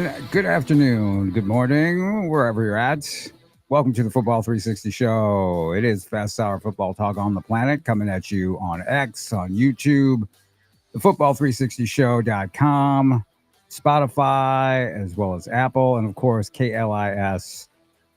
gentlemen, good afternoon, good morning, wherever you're at. Welcome to the Football 360 Show. It is Fast Hour Football Talk on the Planet, coming at you on X, on YouTube, the Football360Show.com, Spotify, as well as Apple, and of course, KLIS,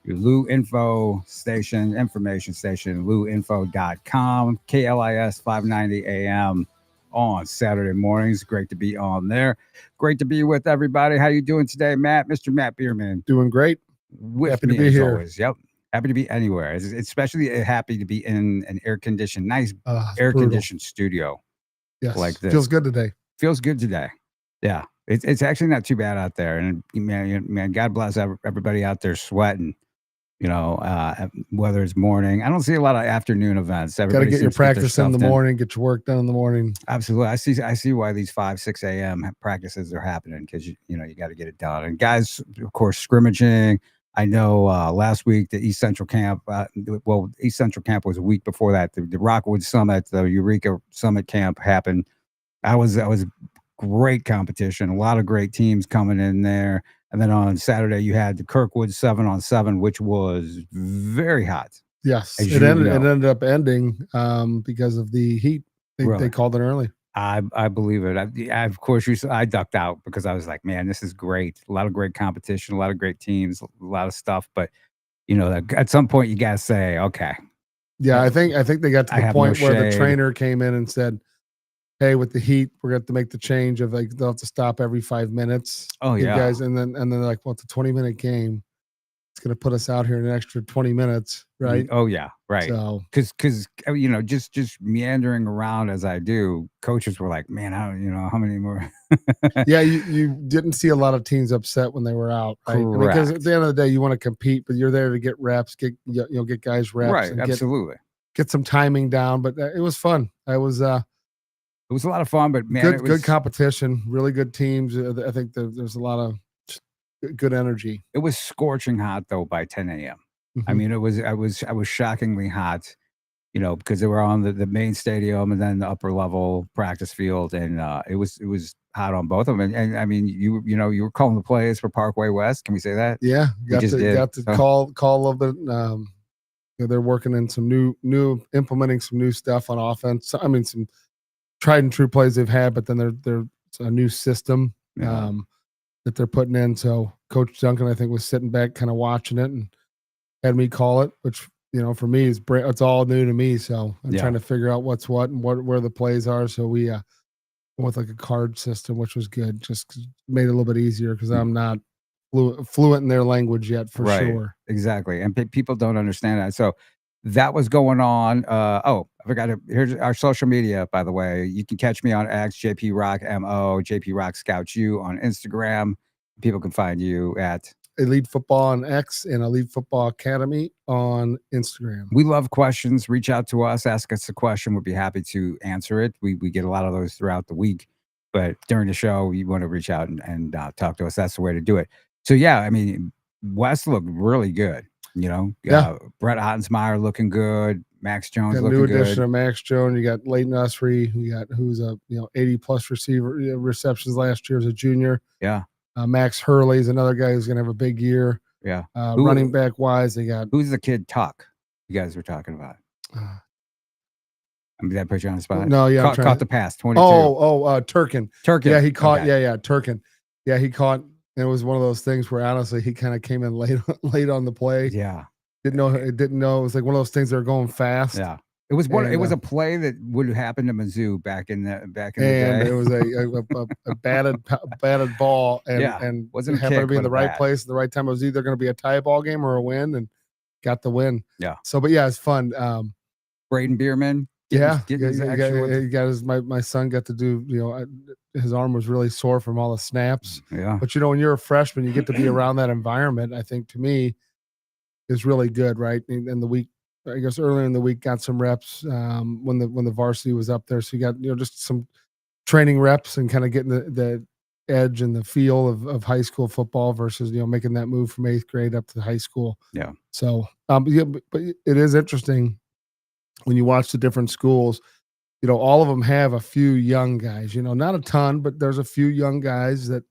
your Lou Info station, information station, louinfo.com, KLIS 590 AM on Saturday mornings. Great to be on there. Great to be with everybody. How you doing today, Matt? Mr. Matt Bierman. Doing great. With Happy me to be as here. always. Yep. Happy to be anywhere. Especially happy to be in an air-conditioned, nice It's air-conditioned studio. Yes. Like this. Feels good today. Feels good today. Yeah. It's actually not too bad out there. And man, God bless everybody out there sweating. Whether it's morning. I don't see a lot of afternoon events. Got to get your practice in the morning, get your work done in the morning. Absolutely. I see why these 5, 6 a.m. practices are happening, because you got to get it done. And guys, of course, scrimmaging. I know last week the East Central camp, East Central camp was a week before that. The Rockwood Summit, the Eureka Summit camp happened. That was great competition. A lot of great teams coming in there. And then on Saturday, you had the Kirkwood 7-on-7, which was very hot. Yes, it ended up ending because of the heat. They called it early. I believe it. Of course, I ducked out because I was like, man, this is great. A lot of great competition, a lot of great teams, a lot of stuff. But at some point, you got to say, okay. Yeah, I think they got to the point where the trainer came in and said, hey, with the heat, we're going to have to make the change of they'll have to stop every 5 minutes. Oh, yeah. Guys, and then they're like, well, it's a 20-minute game. It's going to put us out here in an extra 20 minutes, right? Oh, yeah, right. So, because just meandering around as I do, coaches were like, man, I don't, how many more? Yeah, you didn't see a lot of teams upset when they were out, right? Because at the end of the day, you want to compete, but you're there to get reps, get guys reps, right? And absolutely. Get some timing down. But it was fun. It was a lot of fun, but man, good competition, really good teams. I think there's a lot of good energy. It was scorching hot though by 10 a.m. Mm-hmm. I mean, I was shockingly hot, because they were on the main stadium and then the upper level practice field, and it was hot on both of them. And I mean, you were calling the plays for Parkway West. Can we say that? Yeah, got to call a little bit. They're working in some new implementing some new stuff on offense. I mean, some tried and true plays they've had, but then there's a new system that they're putting in. So Coach Duncan, I think, was sitting back kind of watching it and had me call it, which, for me it's all new to me. So I'm trying to figure out what's what and where the plays are. So we went with like a card system, which was good. Just made it a little bit easier because I'm not fluent in their language yet, for sure. Exactly. And people don't understand that. So that was going on. I forgot here's our social media, by the way. You can catch me on X, JP Rock MO, JP Rock Scouts U on Instagram. People can find you at Elite Football on X and Elite Football Academy on Instagram. We love questions. Reach out to us, ask us a question. We'll be happy to answer it. We get a lot of those throughout the week, but during the show, you want to reach out and talk to us. That's the way to do it. So yeah, I mean, West looked really good. Brett Ottensmeyer looking good. Max Jones looking good. New addition of Max Jones. You got Leighton Usry. You got who's a 80+ receptions last year as a junior. Yeah. Max Hurley is another guy who's going to have a big year. Yeah. Running back wise, they got who's the kid Tuck you guys were talking about? I mean, did I put you on the spot? No, yeah. Caught the pass 22. Turkin. Turkin. Yeah, he caught. Okay. Yeah, Turkin. Yeah, he caught. And it was one of those things where honestly he kind of came in late on the play. Yeah. Didn't know. It was like one of those things that are going fast. Yeah. It was it was a play that would have happened to Mizzou back in the day. And it was a batted ball and wasn't happened to be in the right place at the right time. It was either going to be a tie ball game or a win, and got the win. Yeah. So, but yeah, it's fun. Braden Bierman. He got my son got to do, his arm was really sore from all the snaps. Yeah. But when you're a freshman, you get to be around that environment. I think to me is really good, right? In the week, I guess earlier in the week, got some reps when the varsity was up there. So you got just some training reps and kind of getting the edge and the feel of high school football versus making that move from 8th grade up to high school. Yeah. So but it is interesting when you watch the different schools. All of them have a few young guys. Not a ton, but there's a few young guys that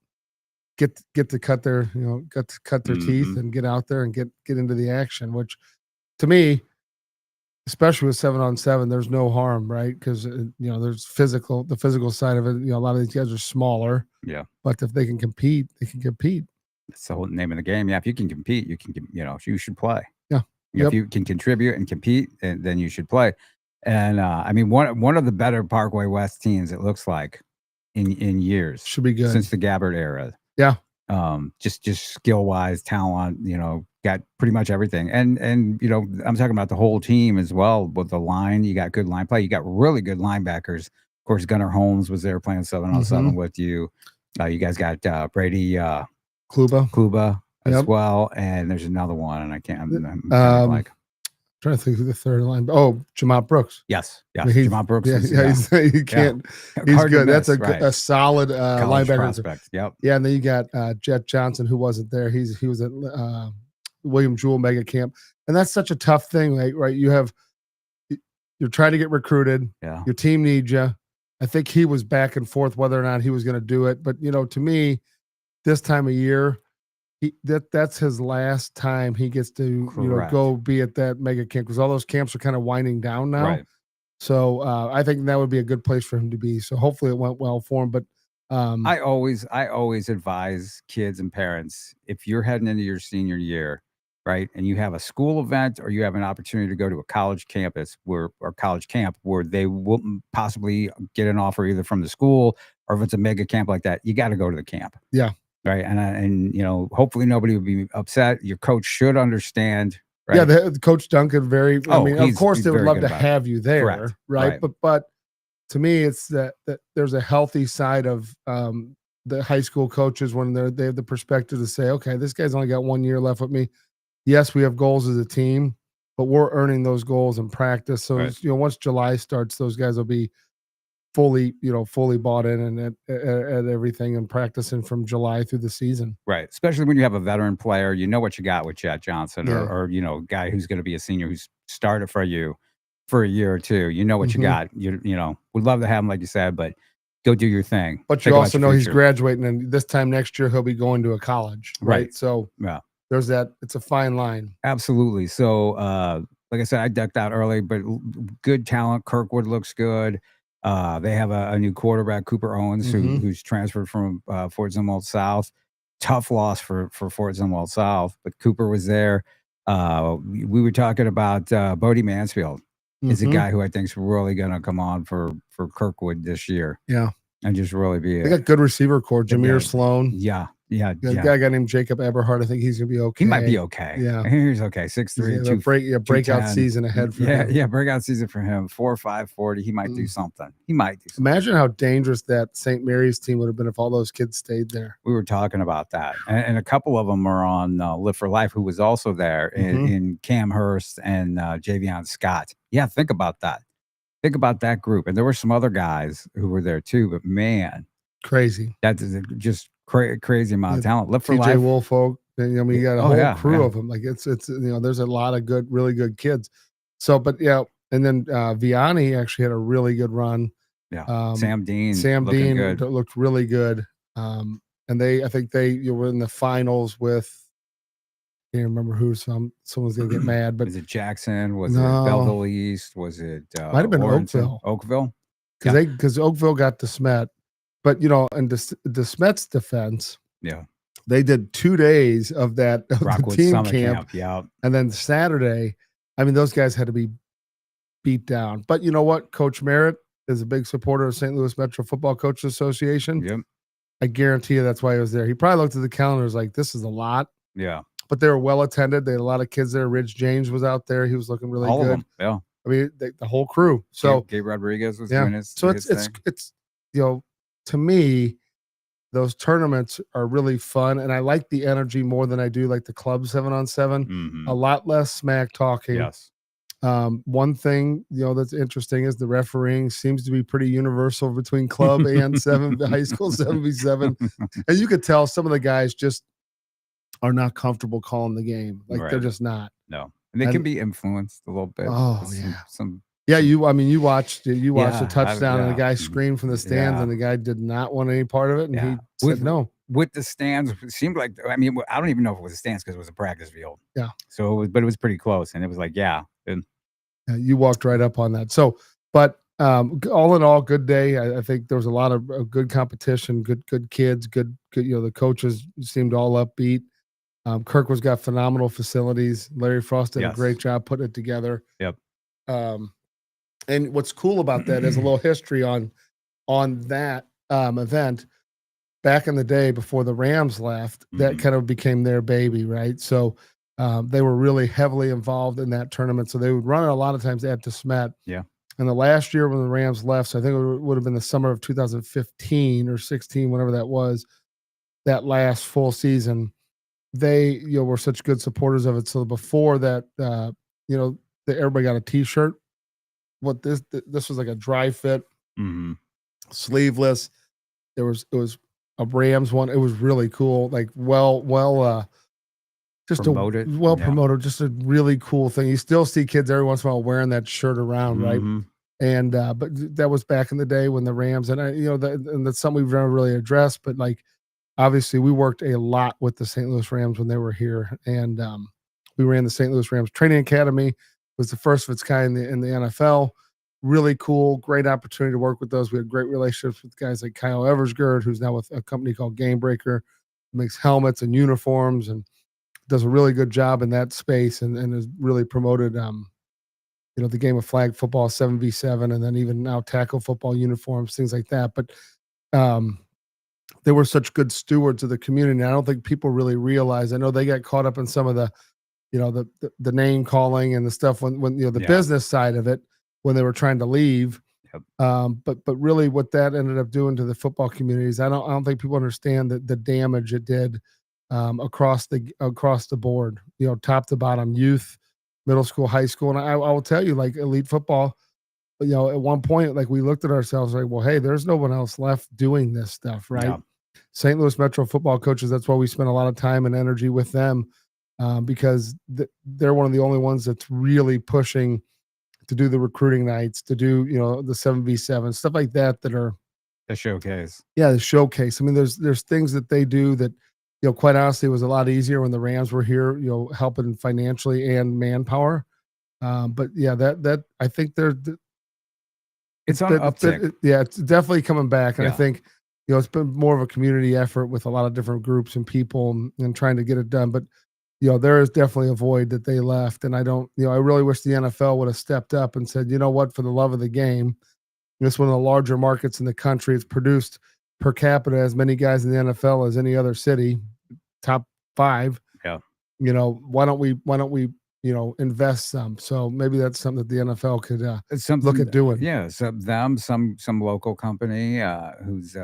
get to cut their teeth Mhm. and get out there and get into the action. Which to me, especially with 7-on-7, there's no harm, right? Because there's the physical side of it. A lot of these guys are smaller, Yeah. but if they can compete, they can compete. That's the whole name of the game. Yeah, if you can compete, you should play. Yeah. If Yep. you can contribute and compete, then you should play. And I mean, one of the better Parkway West teams, it looks like, in years Should be good. since the Gabbard era. Yeah. Just skill wise, talent, got pretty much everything. And I'm talking about the whole team as well. With the line, you got good line play. You got really good linebackers. Of course, Gunnar Holmes was there playing 7-on-7 with you. You guys got Brady Kluba as Yep. well, and there's another one, and I can't. I'm kind of trying to think of the third line. Oh, Jamont Brooks. Yes, I mean, Jamont Brooks. He can't. He's Hard to good. That's miss, right. a solid College linebacker. prospect. Yep. Yeah, and then you got Jet Johnson, who wasn't there. He was at William Jewell Mega Camp, and that's such a tough thing, right? You're trying to get recruited. Yeah. Your team needs you. I think he was back and forth whether or not he was going to do it, but to me, this time of year, that's his last time he gets to go be at that mega camp, because all those camps are kind of winding down now. Right. So I think that would be a good place for him to be. So hopefully it went well for him. But I always advise kids and parents, if you're heading into your senior year, right, and you have a school event or you have an opportunity to go to a college campus or college camp where they will possibly get an offer either from the school, or if it's a mega camp like that, you got to go to the camp. Yeah. Right. And hopefully nobody would be upset. Your coach should understand. Right? Yeah. The Coach Duncan, of course they would love to have you there. Correct. Right. But to me, it's that there's a healthy side of the high school coaches when they have the perspective to say, okay, this guy's only got 1 year left with me. Yes, we have goals as a team, but we're earning those goals in practice. So, once July starts, those guys will be fully bought in and at everything and practicing from July through the season. Right. Especially when you have a veteran player, you know what you got with Jet Johnson or a guy who's going to be a senior who's started for you for a year or two. You know what you got. We'd love to have him, like you said, but go do your thing. But you also know he's graduating, and this time next year he'll be going to a college. Right. So there's that. It's a fine line. Absolutely. So like I said, I ducked out early, but good talent. Kirkwood looks good. They have a new quarterback, Cooper Owens, who's transferred from Fort Zumwalt South. Tough loss for Fort Zumwalt South, but Cooper was there. We were talking about Bodie Mansfield. Is a guy who I think is really going to come on for Kirkwood this year. Yeah, and just really be. They got good receiver core. Jameer Sloan. Yeah. A guy named Jacob Eberhardt. I think he's gonna be okay. He might be okay. Yeah, he's okay. 6'3", breakout season ahead for him. Yeah, breakout season for him. 4.5 40. He might do something. Imagine how dangerous that St. Mary's team would have been if all those kids stayed there. We were talking about that, and a couple of them are on Live for Life, who was also there in Cam Hurst and Javion Scott. Yeah, think about that. Think about that group, and there were some other guys who were there too. But man, crazy. That's just crazy amount of talent. Live for TJ Life. Woolfolk. You got a whole crew of them. Like it's there's a lot of really good kids. So, but and then Vianney actually had a really good run. Yeah, Sam Dean looked really good. And I think they were in the finals with. I can't remember who. Someone's gonna get mad. But was it Jackson? Was it Belleville East? Was it might have been Warrenton? Oakville? Because Oakville got DeSmet. But in DeSmet's defense, they did 2 days of that the team camp. Yeah, and then Saturday, I mean, those guys had to be beat down. But you know what? Coach Merritt is a big supporter of St. Louis Metro Football Coaches Association. Yep. I guarantee you that's why he was there. He probably looked at the calendar and was like, this is a lot. Yeah. But they were well attended. They had a lot of kids there. Ridge James was out there. He was looking really All good. Of them. Yeah. I mean, the whole crew. So Gabe Rodriguez was doing his. So it's to me, those tournaments are really fun, and I like the energy more than I do like the club 7-on-7. A lot less smack talking. Yes. One thing that's interesting is the refereeing seems to be pretty universal between club and high school 7v7, and you could tell some of the guys just are not comfortable calling the game. Like they're just not. No, and they can be influenced a little bit. Oh yeah. You watched the touchdown and the guy screamed from the stands and the guy did not want any part of it. And he said no. with the stands, it seemed like, I mean, I don't even know if it was a stands because it was a practice field. Yeah. So it was, but it was pretty close, and it was like, yeah, and You walked right up on that. So, but all in all, good day. I think there was a lot of good competition, good kids, good. You know, the coaches seemed all upbeat. Kirkwood's got phenomenal facilities. Larry Frost did a yes, great job putting it together. yep, Um, and what's cool about that is a little history on that event. Back in the day before the Rams left, that Mhm. kind of became their baby, right? So they were really heavily involved in that tournament. So they would run it a lot of times at DeSmet. Yeah. And the last year when the Rams left, so I think it would have been the summer of 2015 or 16, whatever that was, that last full season, they were such good supporters of it. So before that, everybody got a T-shirt. What this was like a dry fit, Mhm. sleeveless. It was a Rams one. It was really cool. Like just Promoted, a well yeah. promoted, just a really cool thing. You still see kids every once in a while wearing that shirt around, right? Mhm. And but that was back in the day when the Rams and and that's something we've never really addressed. But like obviously we worked a lot with the St. Louis Rams when they were here, and we ran the St. Louis Rams Training Academy. It was the first of its kind in the NFL. Really cool, great opportunity to work with those. We had great relationships with guys like Kyle Eversgerd, who's now with a company called Game Breaker, makes helmets and uniforms and does a really good job in that space, and has really promoted the game of flag football, 7v7, and then even now tackle football uniforms, things like that. But um, they were such good stewards of the community. I don't think people really realize. I know they got caught up in some of the, the name calling and the stuff when the Yeah. business side of it when they were trying to leave. Yep. But really, what that ended up doing to the football communities, I don't think people understand the damage it did across the board. Top to bottom, youth, middle school, high school, and I will tell you, like elite football. At one point, like we looked at ourselves like, well, hey, there's no one else left doing this stuff, right? Yeah. St. Louis Metro football coaches. That's why we spend a lot of time and energy with them because they're one of the only ones that's really pushing to do the recruiting nights, to do the 7v7 stuff like that are The showcase. the showcase. I mean, there's things that they do that quite honestly, it was a lot easier when the Rams were here, helping financially and manpower. But yeah, that I think It's on an uptick. it's definitely coming back, and I Yeah. think it's been more of a community effort with a lot of different groups and people and trying to get it done. But there is definitely a void that they left, and I don't. I really wish the NFL would have stepped up and said, you know what, for the love of the game, it's one of the larger markets in the country. It's produced per capita as many guys in the NFL as any other city, top 5. Yeah. Why don't we invest some? So maybe that's something that the NFL could It's something look at doing. Yeah, some local company who's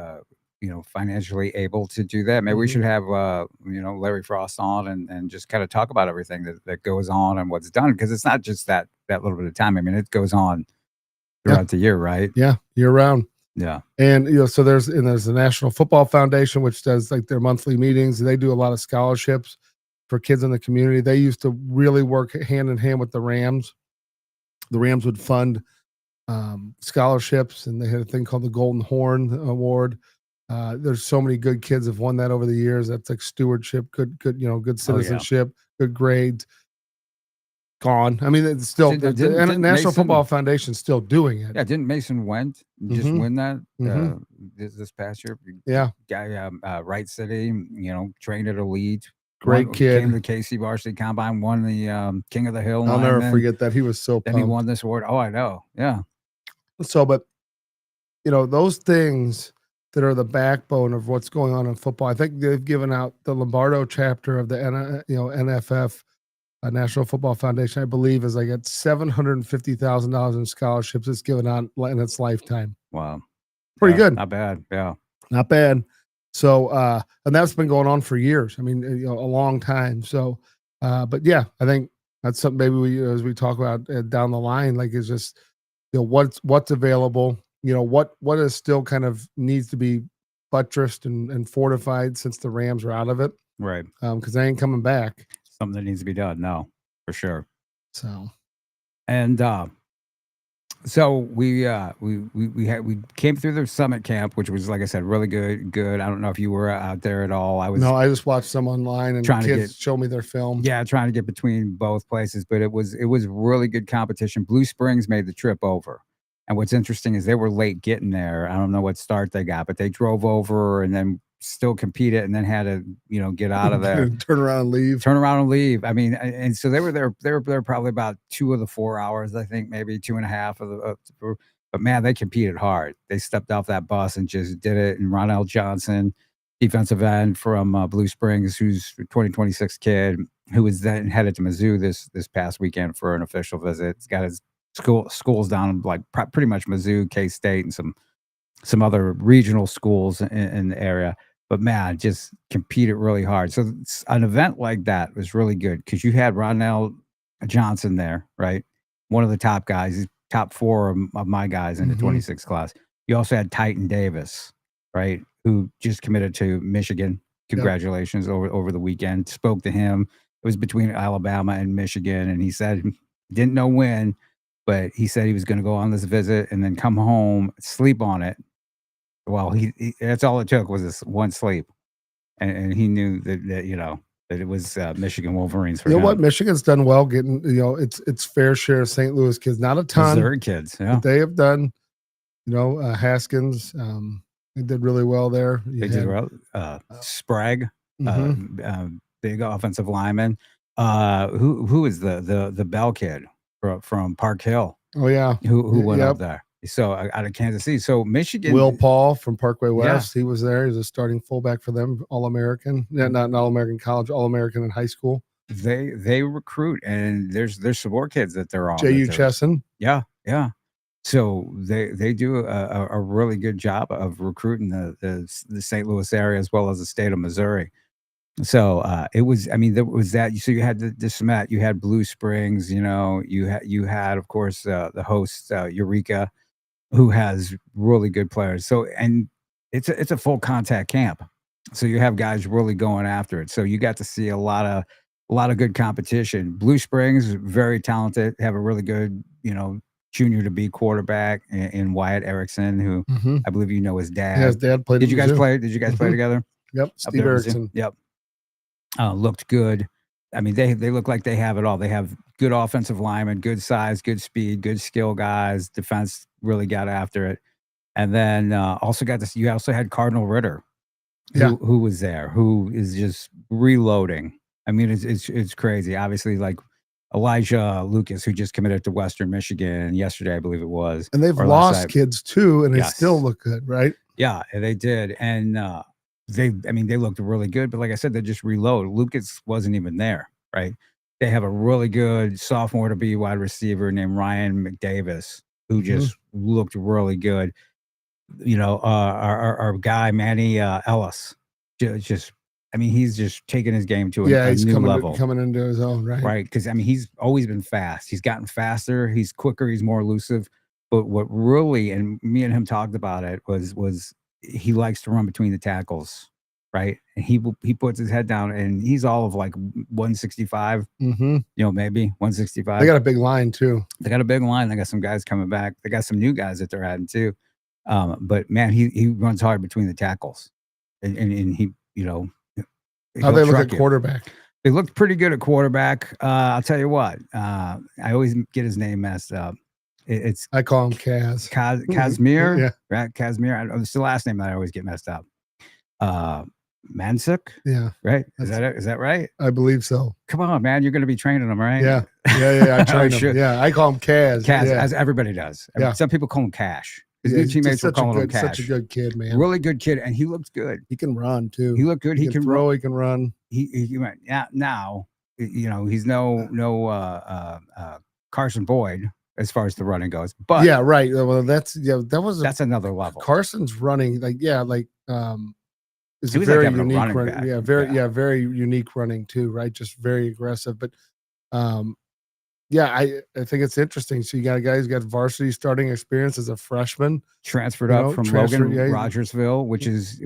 financially able to do that. Maybe we Mhm. should have Larry Frost on and just kind of talk about everything that goes on and what's done, because it's not just that little bit of time. I mean, it goes on throughout the year, right? Yeah, year round. Yeah. And so there's the National Football Foundation, which does like their monthly meetings. They do a lot of scholarships for kids in the community. They used to really work hand in hand with the Rams. The Rams would fund scholarships, and they had a thing called the Golden Horn Award. There's so many good kids have won that over the years. That's like stewardship, good citizenship, good grades. Gone. I mean, it's still Didn't National Mason- Football Foundation still doing it. Yeah, didn't Mason Wentz just Mhm. win that Mhm. this past year? Yeah. Guy, Wright City, trained at Elite. Great kid. Came to the KC Varsity Combine, won the King of the Hill. I'll never lineman. forget that. He was so Then he pumped. won this award. Oh, I know. Yeah. So, but those things that are the backbone of what's going on in football. I think they've given out the Lombardo chapter of the NFF, National Football Foundation. I believe is like at $750,000 in scholarships. It's given out in its lifetime. Wow. Pretty good. Not bad. Yeah. Not bad. So, and that's been going on for years. I mean, a long time. So, but yeah, I think that's something maybe we, as we talk about down the line, like is just, what's available, what is still kind of needs to be buttressed and fortified since the Rams are out of it. Right. Cause they ain't coming back. Something that needs to be done. No, for sure. So, And So we came through the summit camp, which was, like I said, really good. I don't know if you were out there at all. I was No, I just watched some online and trying to kids get show me their film. trying to get between both places, but it was really good competition. Blue Springs made the trip over. And what's interesting is they were late getting there. I don't know what start they got, but they drove over and then still competed and then had to, get out of there. Turn around and leave. Turn around and leave. I mean, and so they were there. They were there probably about 2 of the 4 hours, I think, maybe 2.5 of but man, they competed hard. They stepped off that bus and just did it. And Ronell Johnson, defensive end from Blue Springs, who's a 2026 kid, who was then headed to Mizzou this past weekend for an official visit. He's got his schools down like pretty much Mizzou, K State, and some other regional schools in the area. But man, just competed really hard. So an event like that was really good because you had Ronell Johnson there, right? One of the top guys, he's top 4 of my guys in the 26 class. You also had Titan Davis, right? Who just committed to Michigan. Congratulations over the weekend. Spoke to him. It was between Alabama and Michigan. And he said, didn't know when, but he said he was going to go on this visit and then come home, sleep on it. Well, he that's all it took was this one sleep, and he knew that that it was Michigan Wolverines for You know him. what? Michigan's done well getting its fair share of St. Louis kids. Not a ton. Missouri kids, yeah. But they have done. Haskins, they did really well there. They did well. Sprague, big offensive lineman. Who is the Bell kid from Park Hill? Oh yeah, who went up there? So out of Kansas City. So Michigan. Will Paul from Parkway West, he was there. He's a starting fullback for them, All-American. Yeah, not All-American college, All-American in high school. They recruit, and there's some more kids that they're on. J.U. Chesson. Yeah. So they do a really good job of recruiting the St. Louis area as well as the state of Missouri. So it was. I mean, there was that. So you had the Smet, you had Blue Springs. You had of course the host Eureka, who has really good players. So and it's a full contact camp. So you have guys really going after it. So you got to see a lot of good competition. Blue Springs, very talented, have a really good junior to be quarterback in Wyatt Erickson, who I believe his dad. Yeah, his dad played. Did you guys play? Did you guys play together? Yep, Steve Erickson. Yep. Looked good. I mean, they look like they have it all. They have good offensive linemen, good size, good speed, good skill guys. Defense really got after it, and then also got this. You also had Cardinal Ritter, who was there, who is just reloading. I mean, it's crazy. Obviously, like Elijah Lucas, who just committed to Western Michigan yesterday, I believe it was. And they've lost kids too, and they still look good, right? Yeah, they did. And they looked really good, but like I said, they just reload. Lucas wasn't even there, right? They have a really good sophomore to be wide receiver named Ryan McDavis, who just looked really good. Our guy, Manny Ellis, just he's just taking his game to a new level. Coming into his own, right? Right, because he's always been fast. He's gotten faster. He's quicker. He's more elusive. But what really, and me and him talked about it, was he likes to run between the tackles, right? And he puts his head down, and he's all of like 165. Maybe 165. They got a big line too. They got a big line. They got some guys coming back. They got some new guys that they're adding too. But man, he runs hard between the tackles, and he How they look at quarterback? They looked pretty good at quarterback. I'll tell you what. I always get his name messed up. I call him Kaz. Kazmir. Yeah. Right. Kazmir. It's the last name that I always get messed up. Mansuk. Yeah. Right. Is that right? I believe so. Come on, man. You're going to be training him, right? Yeah. I train him. Yeah. I call him Kaz. As everybody does. Some people call him Cash. His new teammates were calling him Cash. Such a good kid, man. Really good kid, and he looked good. He can run too. He looked good. He can throw. He can run. He went. Yeah. Now, he's no Carson Boyd as far as the running goes. But yeah, right. Well, that's another level. Carson's running it's a like very having unique a running run. back. Very unique running too, right? Just very aggressive. But I think it's interesting. So you got a guy who's got varsity starting experience as a freshman, transferred up from Logan Rogersville, which is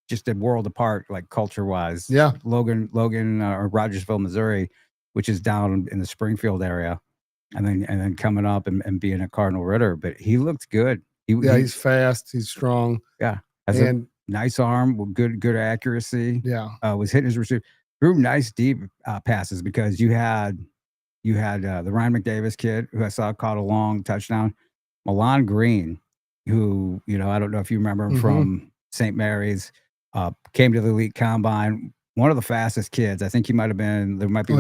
just a world apart, like culture wise. Yeah, Logan or Rogersville, Missouri, which is down in the Springfield area. and then coming up and being a Cardinal Ritter. But he looked good. Yeah, he's fast. He's strong. Yeah, has And a nice arm with good accuracy. yeah, Was hitting his receiver, threw nice deep passes because you had the Ryan McDavis kid who I saw caught a long touchdown. Milan Green, who I don't know if you remember him from St. Mary's, came to the elite combine. One of the fastest kids. I think he might have been. There might be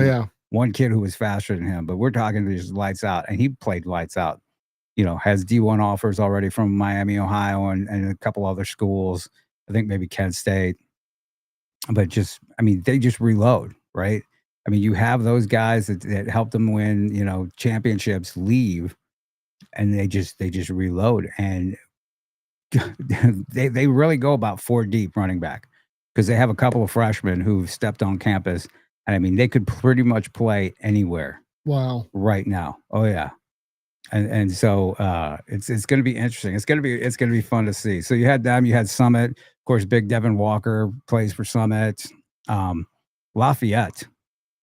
one kid who was faster than him, but we're talking just lights out, and he played lights out. Has D1 offers already from Miami, Ohio, and a couple other schools. I think maybe Kent State. But they just reload, right? I mean, you have those guys that help them win, championships, leave, and they just reload, and they really go about 4 deep running back because they have a couple of freshmen who've stepped on campus, and I mean, they could pretty much play anywhere. Wow. Right now. Oh yeah. And so it's going to be interesting. It's going to be fun to see. So you had them, you had Summit, of course. Big Devin Walker plays for Summit. Lafayette.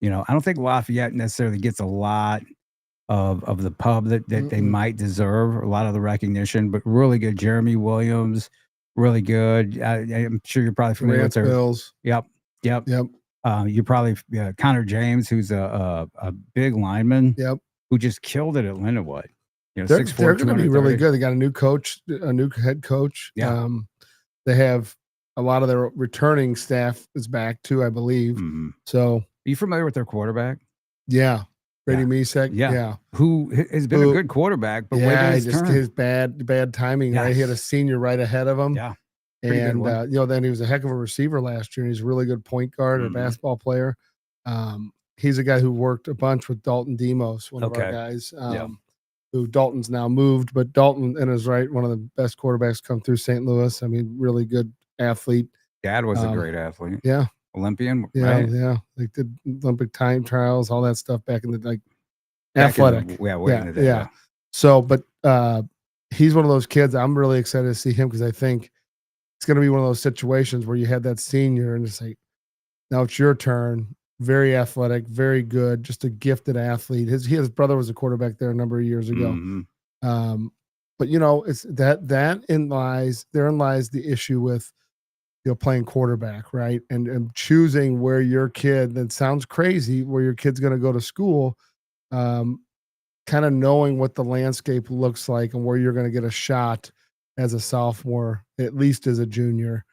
I don't think Lafayette necessarily gets a lot of the pub that they might deserve, a lot of the recognition, but really good. Jeremy Williams, really good. I'm sure you're probably familiar with their Bills. Yep. You're probably Connor James, who's a big lineman. Yep. Who just killed it at Lindenwood. They're going to be really good. They got a new coach, a new head coach. Yeah. They have a lot of their returning staff is back too, I believe. Mm-hmm. So, are you familiar with their quarterback? Yeah, Brady Misek. Yeah, who has been a good quarterback, but his bad timing. Yes. Right, he had a senior right ahead of him. Yeah, and then he was a heck of a receiver last year. And he's a really good point guard or basketball player. He's a guy who worked a bunch with Dalton Demos, one of our guys, who Dalton's now moved, but Dalton and is one of the best quarterbacks come through St. Louis. I mean, really good athlete. Dad was a great athlete. Yeah. Olympian. Yeah. Right? Yeah. Like did Olympic time trials, all that stuff back in the athletic. Yeah. So, but he's one of those kids. I'm really excited to see him because I think it's going to be one of those situations where you had that senior and it's like, now it's your turn. Very athletic, very good, just a gifted athlete. His brother was a quarterback there a number of years ago. Mm-hmm. But it's therein lies the issue with playing quarterback, right? And choosing where your kid, that sounds crazy, where your kid's going to go to school, kind of knowing what the landscape looks like and where you're going to get a shot as a sophomore, at least as a junior.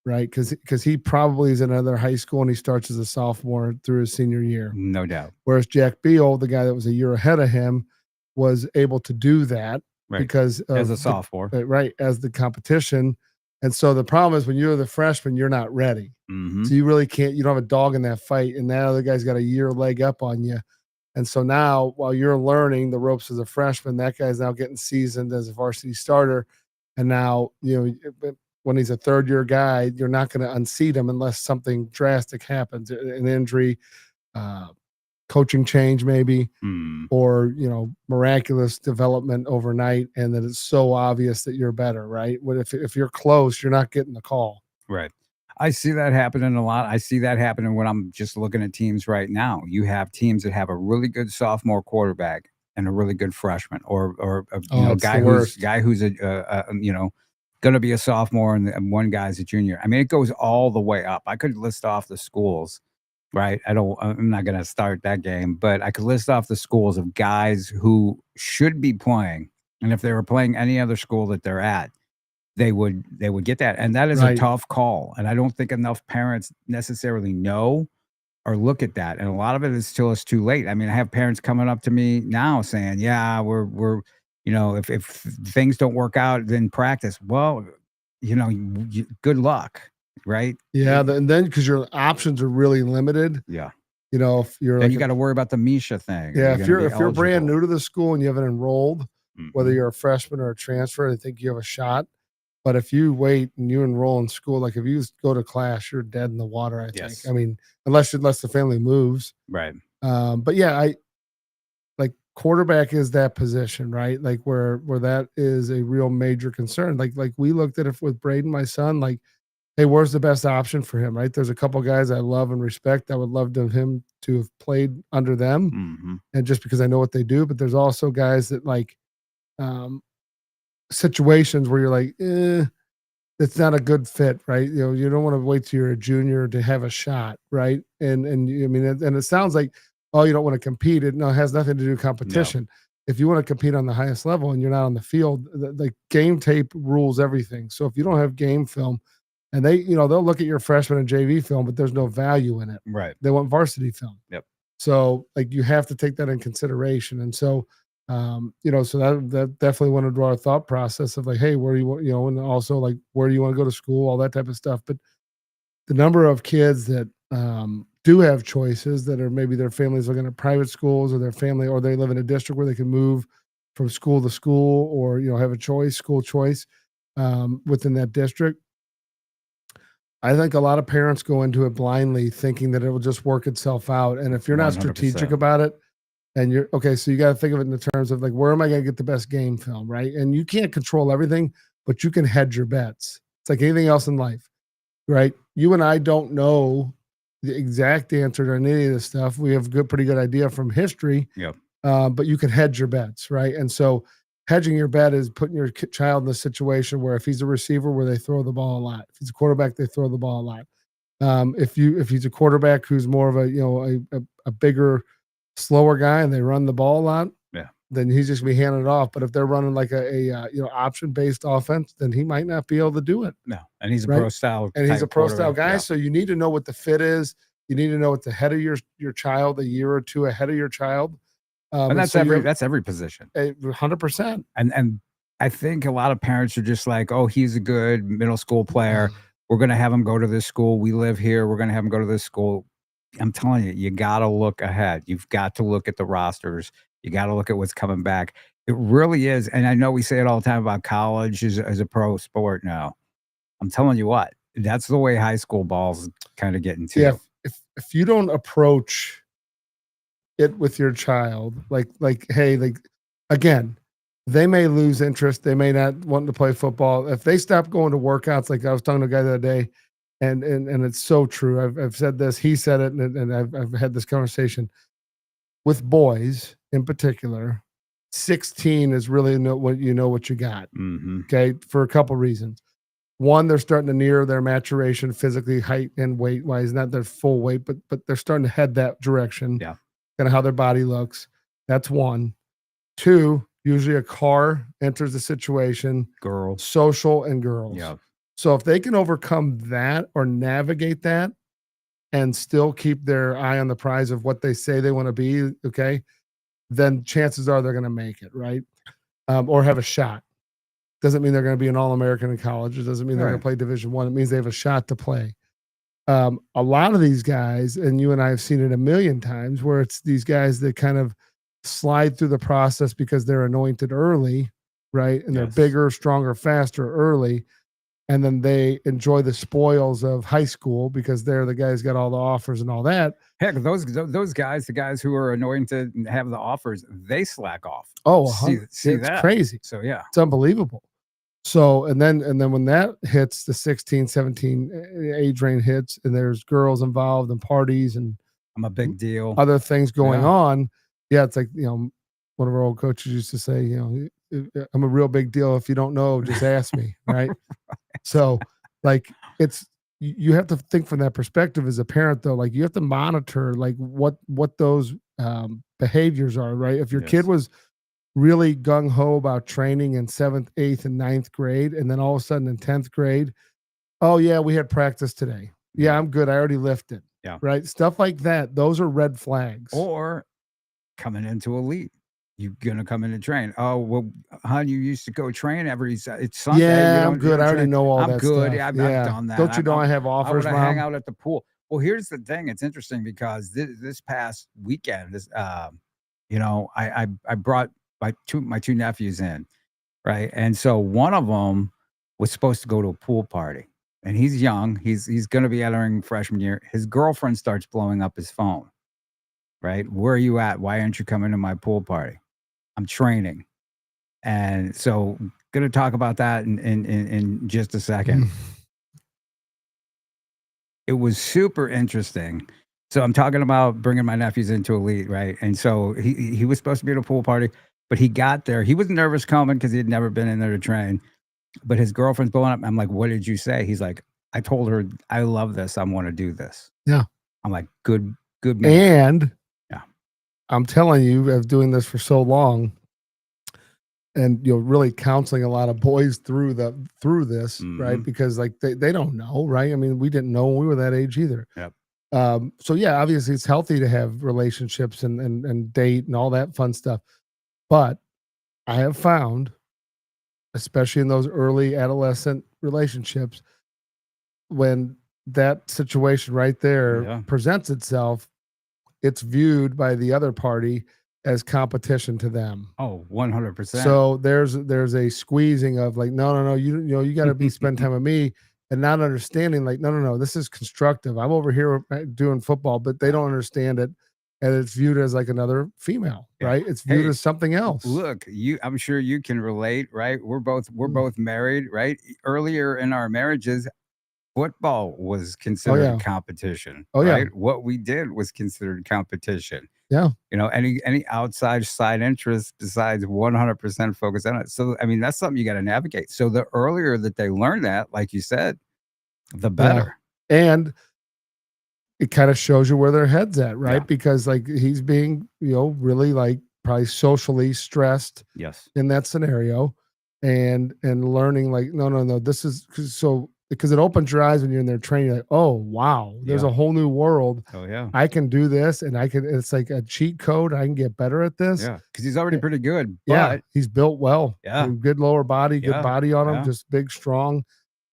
Right, because he probably is in another high school and he starts as a sophomore through his senior year. No doubt. Whereas Jack Beal, the guy that was a year ahead of him, was able to do that because as a sophomore, as the competition. And so the problem is when you're the freshman, you're not ready. Mm-hmm. So you really can't. You don't have a dog in that fight, and that other guy's got a year leg up on you. And so now, while you're learning the ropes as a freshman, that guy's now getting seasoned as a varsity starter, and now when he's a third-year guy, you're not going to unseat him unless something drastic happens, an injury, coaching change maybe, or, miraculous development overnight, and that it's so obvious that you're better, right? If you're close, you're not getting the call. Right. I see that happening a lot. I see that happening when I'm just looking at teams right now. You have teams that have a really good sophomore quarterback and a really good freshman, or a guy who's going to be a sophomore and one guy's a junior. I mean, it goes all the way up. I could list off the schools, right? I'm not going to start that game, but I could list off the schools of guys who should be playing. And if they were playing any other school that they're at, they would get that. And that is a tough call. And I don't think enough parents necessarily know or look at that. And a lot of it is till it's too late. I mean, I have parents coming up to me now saying, yeah, we're if things don't work out in practice, well, good luck, right? Yeah, and then because your options are really limited. Yeah. If you're you got to worry about the Misha thing. Yeah, if you're brand new to the school and you haven't enrolled, whether you're a freshman or a transfer, I think you have a shot. But if you wait and you enroll in school, like if you go to class, you're dead in the water, I think. I mean, unless the family moves. Right. But yeah, quarterback is that position, right? Like where that is a real major concern. Like we looked at it with Braden, my son, like hey, where's the best option for him, right? There's a couple guys I love and respect. I would love him to have played under them, and just because I know what they do. But there's also guys that like situations where you're like, it's not a good fit, right? You don't want to wait till you're a junior to have a shot, right? And I mean, and it sounds like, oh, you don't want to compete. It has nothing to do with competition. If you want to compete on the highest level and you're not on the field, the game tape rules everything. So if you don't have game film, and they'll look at your freshman and JV film, but there's no value in it. Right. They want varsity film. Yep. So like you have to take that in consideration. And so, so that definitely went into our thought process of like, hey, where do you want, and also like, where do you want to go to school, all that type of stuff. But the number of kids that do have choices that are maybe their families looking at private schools or their family, or they live in a district where they can move from school to school or, have a choice, school choice within that district. I think a lot of parents go into it blindly thinking that it will just work itself out. And if you're not 100%. strategic about it, and you're okay, so you got to think of it in the terms of like, where am I going to get the best game film, right? And you can't control everything, but you can hedge your bets. It's like anything else in life, right? You and I don't know the exact answer to any of this stuff. We have pretty good idea from history. Yep. But you can hedge your bets, right? And so hedging your bet is putting your child in a situation where if he's a receiver, where they throw the ball a lot. If he's a quarterback, they throw the ball a lot. If he's a quarterback who's more of a bigger, slower guy and they run the ball a lot, then he's just gonna be handed off. But if they're running like a option based offense, then he might not be able to do it. No, and he's a right? pro style, and he's a pro style guy. Yeah. So you need to know what the fit is. You need to know what's ahead of your child, a year or two ahead of your child. And that's every position. 100%. And I think a lot of parents are just like, oh, he's a good middle school player. We're going to have him go to this school. We live here. We're going to have him go to this school. I'm telling you, you got to look ahead. You've got to look at the rosters. You got to look at what's coming back. It really is. And I know we say it all the time about college as a pro sport now. I'm telling you what, that's the way high school ball's kind of getting to. Yeah. If you don't approach it with your child, like, hey, like, again, they may lose interest. They may not want to play football. If they stop going to workouts, like I was talking to a guy the other day, and it's so true. I've said this, he said it, and I've had this conversation with boys in particular. 16 is really what you got. Okay. For a couple reasons. One, they're starting to near their maturation physically, height and weight wise, not their full weight, but they're starting to head that direction. Yeah. Kind of how their body looks. That's one. Two, usually a car enters the situation. Girls. Social and girls. Yeah. So if they can overcome that or navigate that and still keep their eye on the prize of what they say they want to be, okay, then chances are they're going to make it, right? Or have a shot. Doesn't mean they're going to be an All-American in college. It doesn't mean they're going to play Division I. It means they have a shot to play. A lot of these guys, and you and I have seen it a million times, where it's these guys that kind of slide through the process because they're anointed early, right? And they're bigger, stronger, faster early. And then they enjoy the spoils of high school because they're the guys got all the offers and all that. Heck, those guys, the guys who are anointed and have the offers, they slack off. Oh, see it's that. Crazy. So yeah, it's unbelievable. So, and then when that hits the 16, 17 age range hits and there's girls involved and parties and I'm a big deal, other things going on. Yeah. It's like, one of our old coaches used to say, I'm a real big deal. If you don't know, just ask me. Right. So like you have to think from that perspective as a parent though, like you have to monitor like what those behaviors are, right? If your kid was really gung-ho about training in 7th, 8th, and 9th grade, and then all of a sudden in 10th grade, oh yeah, we had practice today. Yeah, I'm good. I already lifted. Yeah. Right. Stuff like that. Those are red flags. Or coming into elite. You're going to come in and train. Oh, well, hon, you used to go train it's Sunday. Yeah, I'm good. I already know all that stuff. I'm good. Yeah, I've done that. Don't you know I have offers, I Mom? hang out at the pool. Well, here's the thing. It's interesting because this past weekend, I brought my two nephews in, right? And so one of them was supposed to go to a pool party. And he's young. He's going to be entering freshman year. His girlfriend starts blowing up his phone, right? Where are you at? Why aren't you coming to my pool party? I'm training. And so going to talk about that in just a second. it was super interesting. So I'm talking about bringing my nephews into elite, right? And so he was supposed to be at a pool party, but he got there. He was nervous coming because he had never been in there to train. But his girlfriend's blowing up. I'm like, "What did you say?" He's like, "I told her I love this. I want to do this." Yeah. I'm like, good man. And Yeah. I'm telling you, of doing this for so long, and really counseling a lot of boys through this, right? Mhm. Because like they don't know, right? I mean, we didn't know when we were that age either. Yep. So yeah, obviously it's healthy to have relationships and date and all that fun stuff. But I have found, especially in those early adolescent relationships, when that situation right there Yeah. presents itself, it's viewed by the other party as competition to them. Oh, 100%. So there's a squeezing of like, no, you got to be spend time with me, and not understanding like, no, this is constructive. I'm over here doing football, but they don't understand it, and it's viewed as like another female, Yeah. right? It's viewed Hey, as something else. Look, I'm sure you can relate, right? We're Mm. both married, right? Earlier in our marriages, football was Oh considered a yeah, competition, oh yeah, right? What we did was considered competition. yeah, Any outside side interest besides 100% focus on it. So I mean, that's something you got to navigate. So the earlier that they learn that, like you said, the yeah. better. And it kind of shows you where their head's at, right? Yeah. Because like he's being, really like probably socially stressed Yes. in that scenario, and learning like, no, this is because it opens your eyes when you're in there training, like, oh wow, there's Yeah. a whole new world. Oh yeah. I can do this, and it's like a cheat code. I can get better at this. Yeah. Because he's already pretty good. Yeah, But he's built well. yeah. Good lower body, good Yeah. body on him, Yeah. just big, strong,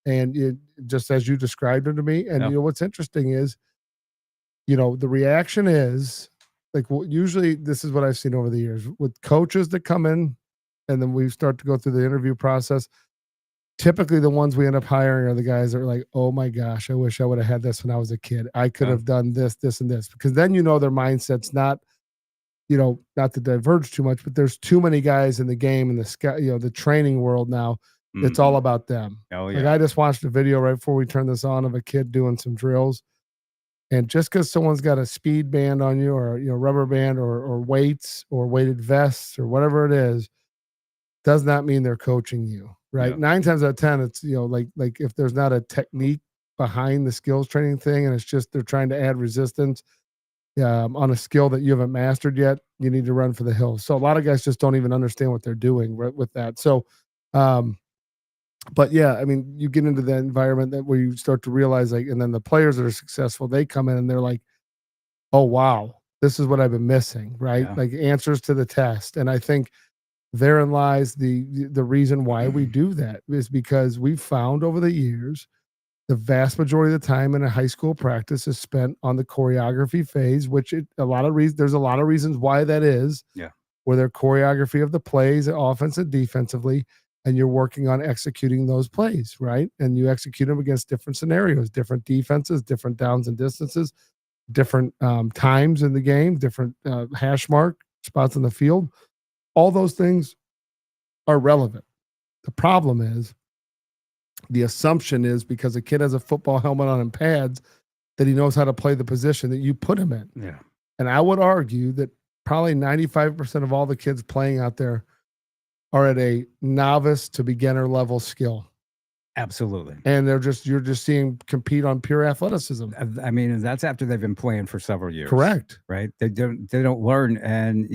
and just as you described him to me. And Yeah. what's interesting is, the reaction is like, usually this is what I've seen over the years with coaches that come in, and then we start to go through the interview process. Typically, the ones we end up hiring are the guys that are like, "Oh my gosh, I wish I would have had this when I was a kid. I could Yeah. have done this, this, and this." Because then their mindset's not, not to diverge too much, but there's too many guys in the game in the sky, the training world now. It's all Mhm. about them. Oh Like yeah. I just watched a video right before we turned this on of a kid doing some drills. And just because someone's got a speed band on you, or rubber band, or weights, or weighted vests, or whatever it is, does not mean they're coaching you, right? Yeah. 9 times out of 10, it's like if there's not a technique behind the skills training thing, and it's just they're trying to add resistance on a skill that you haven't mastered yet, you need to run for the hills. So a lot of guys just don't even understand what they're doing right with that. So, but yeah, I mean, you get into that environment where you start to realize, like, and then the players that are successful, they come in and they're like, oh wow, this is what I've been missing, right? Yeah. Like answers to the test. And I think therein lies the reason why we do that, is because we've found over the years the vast majority of the time in a high school practice is spent on the choreography phase, which there's a lot of reasons why that is. Yeah. Where their choreography of the plays, offense and defensively, and you're working on executing those plays, right? And you execute them against different scenarios, different defenses, different downs and distances, different times in the game, different hash mark spots on the field. All those things are relevant. The problem is, the assumption is because a kid has a football helmet on and pads, that he knows how to play the position that you put him in. Yeah. And I would argue that probably 95% of all the kids playing out there are at a novice to beginner level skill. Absolutely. And you're just seeing compete on pure athleticism. I mean, that's after they've been playing for several years. Correct. Right. They don't learn. And,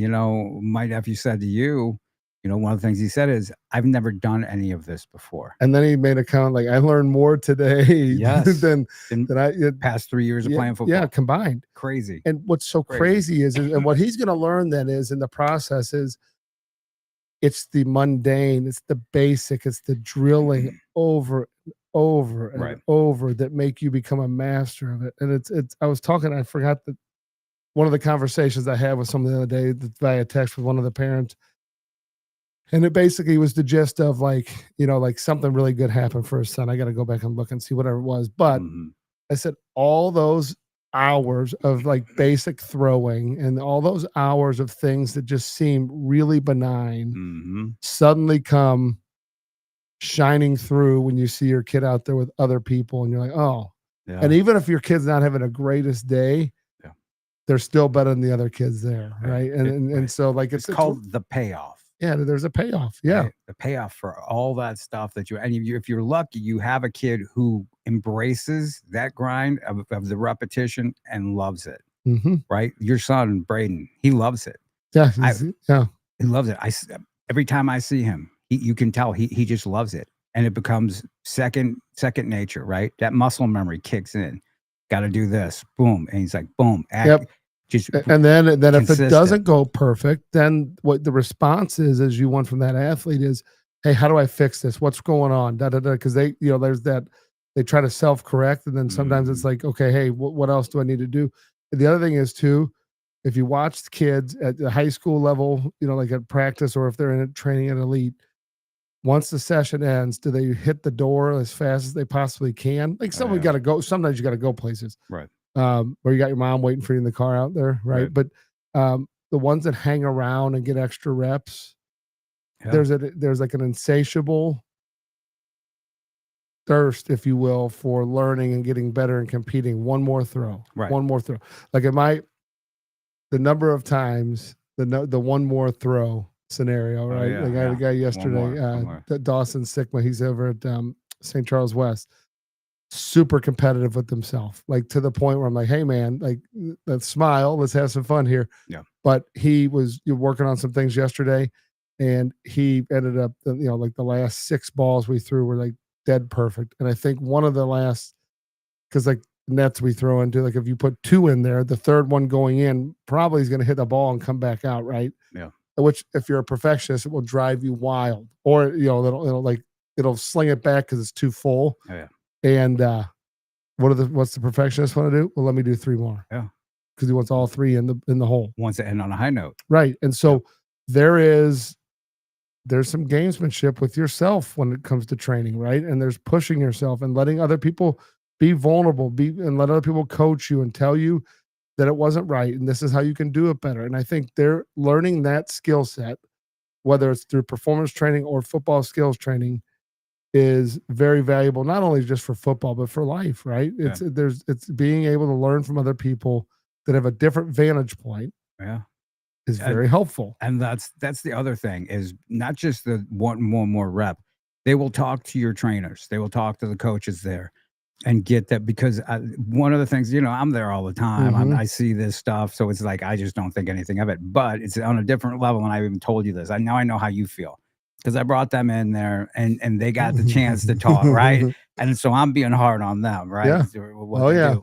my nephew said to you, one of the things he said is, I've never done any of this before. And then he made a comment like, I learned more today Yes. than I past 3 years of playing football. Yeah, combined. Crazy. And what's so crazy is, and what he's going to learn then is in the process is, it's the mundane, it's the basic, it's the drilling over and over and over that make you become a master of it. And I was talking, I forgot that one of the conversations I had with someone the other day via text with one of the parents. And it basically was the gist of like, like something really good happened for his son. I got to go back and look and see whatever it was. But I said, all those hours of like basic throwing and all those hours of things that just seem really benign suddenly come shining through when you see your kid out there with other people, and you're like, oh, Yeah. And even if your kid's not having a greatest day, Yeah. they're still better than the other kids there, Right. right? And Right. so like It's called the payoff. yeah, there's a payoff. Yeah. Right? The payoff for all that stuff that you, and if you're lucky, you have a kid who embraces that grind of the repetition and loves it. Mm-hmm. Right? Your son, Braden, he loves it. Yeah. Yeah. He loves it. Every time I see him, you can tell he just loves it, and it becomes second nature. Right? That muscle memory kicks in. Got to do this. Boom, and he's like, boom. Yep. Just And then if it consistent. doesn't go perfect, then what the response is, as you want from that athlete, is, hey, how do I fix this? What's going on? Da da da. Because they, there's that, they try to self correct, and then sometimes it's like, okay, hey, what else do I need to do? And the other thing is too, if you watch the kids at the high school level, like at practice, or if they're in training at elite, once the session ends, do they hit the door as fast as they possibly can? Like somebody got to go. Sometimes you got to go places. Right. Where you got your mom waiting for you in the car out there, right? Right. But the ones that hang around and get extra reps, there's like an insatiable thirst, if you will, for learning and getting better and competing. One more throw, Right. One more throw. Like the number of times the one more throw scenario, right? Yeah, like I had a guy yesterday, one more. Dawson Sigma. He's over at St. Charles West. Super competitive with himself, like to the point where I'm like, hey man, like let's smile, let's have some fun here. Yeah. But he was working on some things yesterday, and he ended up, like the last 6 balls we threw were like dead perfect. And I think one of the last, because like nets we throw into, like if you put 2 in there, the third one going in probably is going to hit the ball and come back out, right? Yeah. Which, if you're a perfectionist, it will drive you wild, or it'll sling it back because it's too full. Oh, yeah. And what's the perfectionist want to do? Well, let me do 3 more. Yeah. Because he wants all 3 in the hole. Wants to end on a high note. Right. And so there's some gamesmanship with yourself when it comes to training, right? And there's pushing yourself and letting other people be vulnerable, and let other people coach you and tell you that it wasn't right and this is how you can do it better. And I think they're learning that skill set, whether it's through performance training or football skills training, is very valuable, not only just for football, but for life, right? It's being able to learn from other people that have a different vantage point. Yeah. Is very helpful. And that's the other thing, is not just the one more rep. They will talk to your trainers. They will talk to the coaches there and get that, because one of the things, I'm there all the time. Mhm. I see this stuff. So it's like, I just don't think anything of it, but it's on a different level. And I've even told you this. I know how you feel, because I brought them in there and they got the chance to talk, right? And so I'm being hard on them, right? Yeah. Oh, yeah.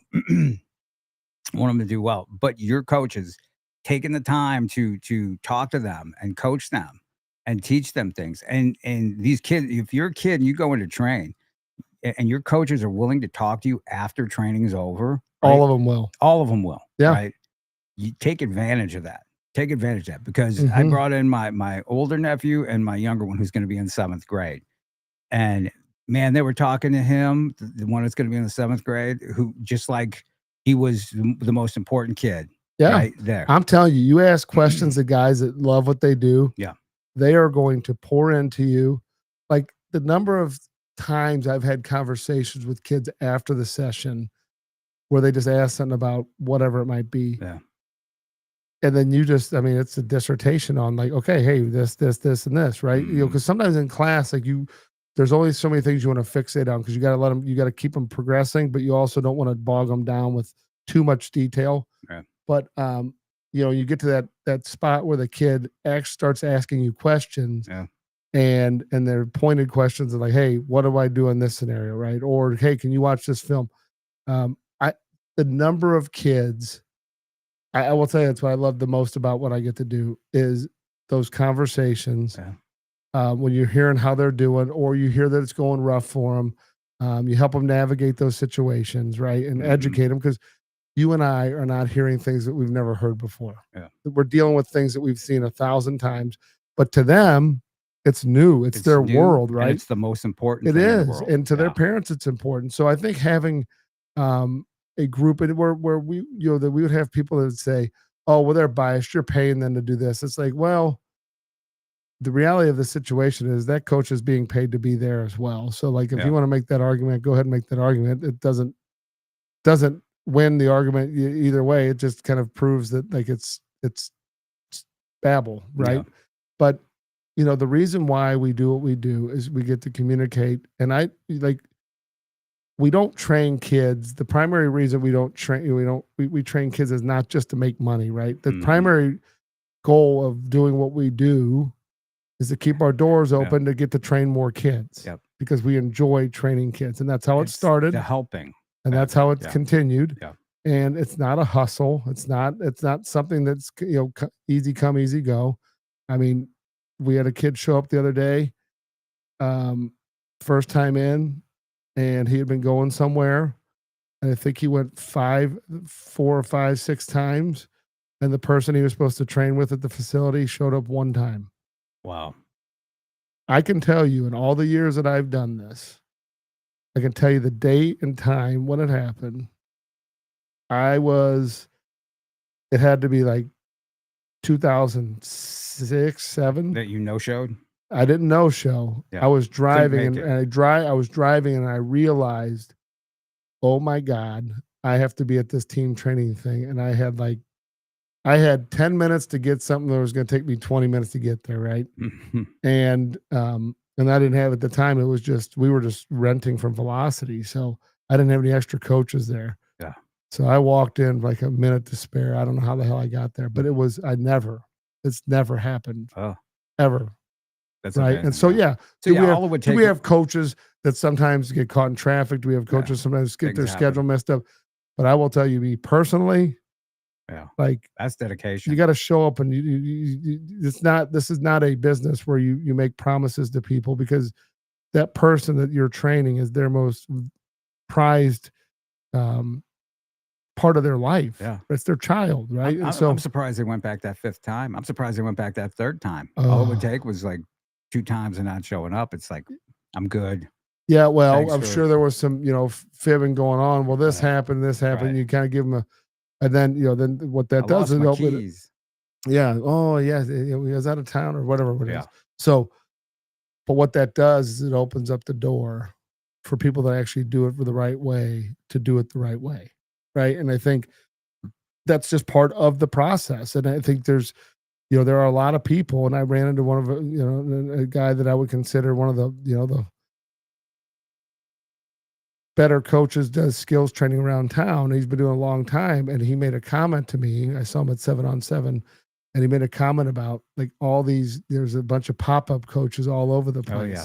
Want them to do well. But your coaches taking the time to talk to them and coach them and teach them things. And these kids, if you're a kid and you go into train and your coaches are willing to talk to you after training is over, right? All of them will. All of them will. Yeah. Right. You take advantage of that. Take advantage of that, because I Mhm. brought in my older nephew and my younger one, who's going to be in 7th grade. And man, they were talking to him, the one that's going to be in the 7th grade, who just like he was the most important kid. Yeah. Right there. I'm telling you, you ask questions to guys that love what they do. Yeah. They are going to pour into you. Like the number of times I've had conversations with kids after the session where they just ask something about whatever it might be. Yeah. And then it's a dissertation on like, okay, hey, this, and this, right? Mhm. Because sometimes in class, like there's only so many things you want to fixate on, because you got to you got to keep them progressing, but you also don't want to bog them down with too much detail. Yeah. But you get to that spot where the kid starts asking you questions. Yeah. And they're pointed questions of like, hey, what do I do in this scenario, right? Or hey, can you watch this film? The number of kids, I will tell you, that's what I love the most about what I get to do is those conversations. Yeah. When you're hearing how they're doing, or you hear that it's going rough for them, you help them navigate those situations, right? And Mhm. educate them, because you and I are not hearing things that we've never heard before. Yeah. We're dealing with things that we've seen 1,000 times, but to them, it's new. It's their new, world, and right? it's the most important It thing in the is, world. and to their Yeah. parents, it's important. So I think having a group where we that we would have people that would say, "Oh, well, they're biased. You're paying them to do this." It's like, well, the reality of the situation is that coach is being paid to be there as well. So, like, if Yeah. you want to make that argument, go ahead and make that argument. It doesn't doesn't win the argument either way. It just kind of proves that like it's babble, right? Yeah. But the reason why we do what we do is we get to communicate. And we don't train kids. The primary reason we don't train we train kids is not just to make money, right? The primary goal of doing what we do is to keep our doors open to get to train more kids. Yep. Because we enjoy training kids, and that's how it started. The helping, and that's how it's continued. Yeah. And it's not a hustle. It's not something that's easy come, easy go. I mean, we had a kid show up the other day, first time in, and he had been going somewhere, and I think he went 4 or 5, 6 times, and the person he was supposed to train with at the facility showed up one time. Wow. I can tell you, in all the years that I've done this, I can tell you the date and time when it happened. It had to be like 2006, 7. That showed? I didn't show. Yeah. I was driving I was driving and I realized, oh my God, I have to be at this team training thing. And I had 10 minutes to get something that was going to take me 20 minutes to get there. Right. And I didn't have at the time. It was we were just renting from Velocity. So I didn't have any extra coaches there. Yeah. So I walked in like a minute to spare. I don't know how the hell I got there, but it's never happened. Oh. Ever. That's right. amazing. And so, do we have coaches that sometimes get caught in traffic? Do we have coaches sometimes get their schedule messed up? But I will tell you, me personally, like that's dedication. You got to show up, and this is not a business where you make promises to people, because that person that you're training is their most prized part of their life. Yeah. It's their child, right? I'm surprised they went back that 5th time. I'm surprised they went back that 3rd time. All it would take was like 2 times and not showing up. It's like, I'm good. Yeah, well, I'm sure there was some, fibbing going on. Well, this happened. Right. You kind of give them and then, then what that does is my keys. Yeah. Oh, yeah. He was out of town or whatever it is. Yeah. So, but what that does is it opens up the door for people that actually do it for the right way to do it the right way. Right. And I think that's just part of the process. And I think there are a lot of people, and I ran into one of, a guy that I would consider one of the better coaches, does skills training around town. He's been doing a long time. And he made a comment to me. I saw him at 7-on-7, and he made a comment about like there's a bunch of pop-up coaches all over the place. Oh, yeah.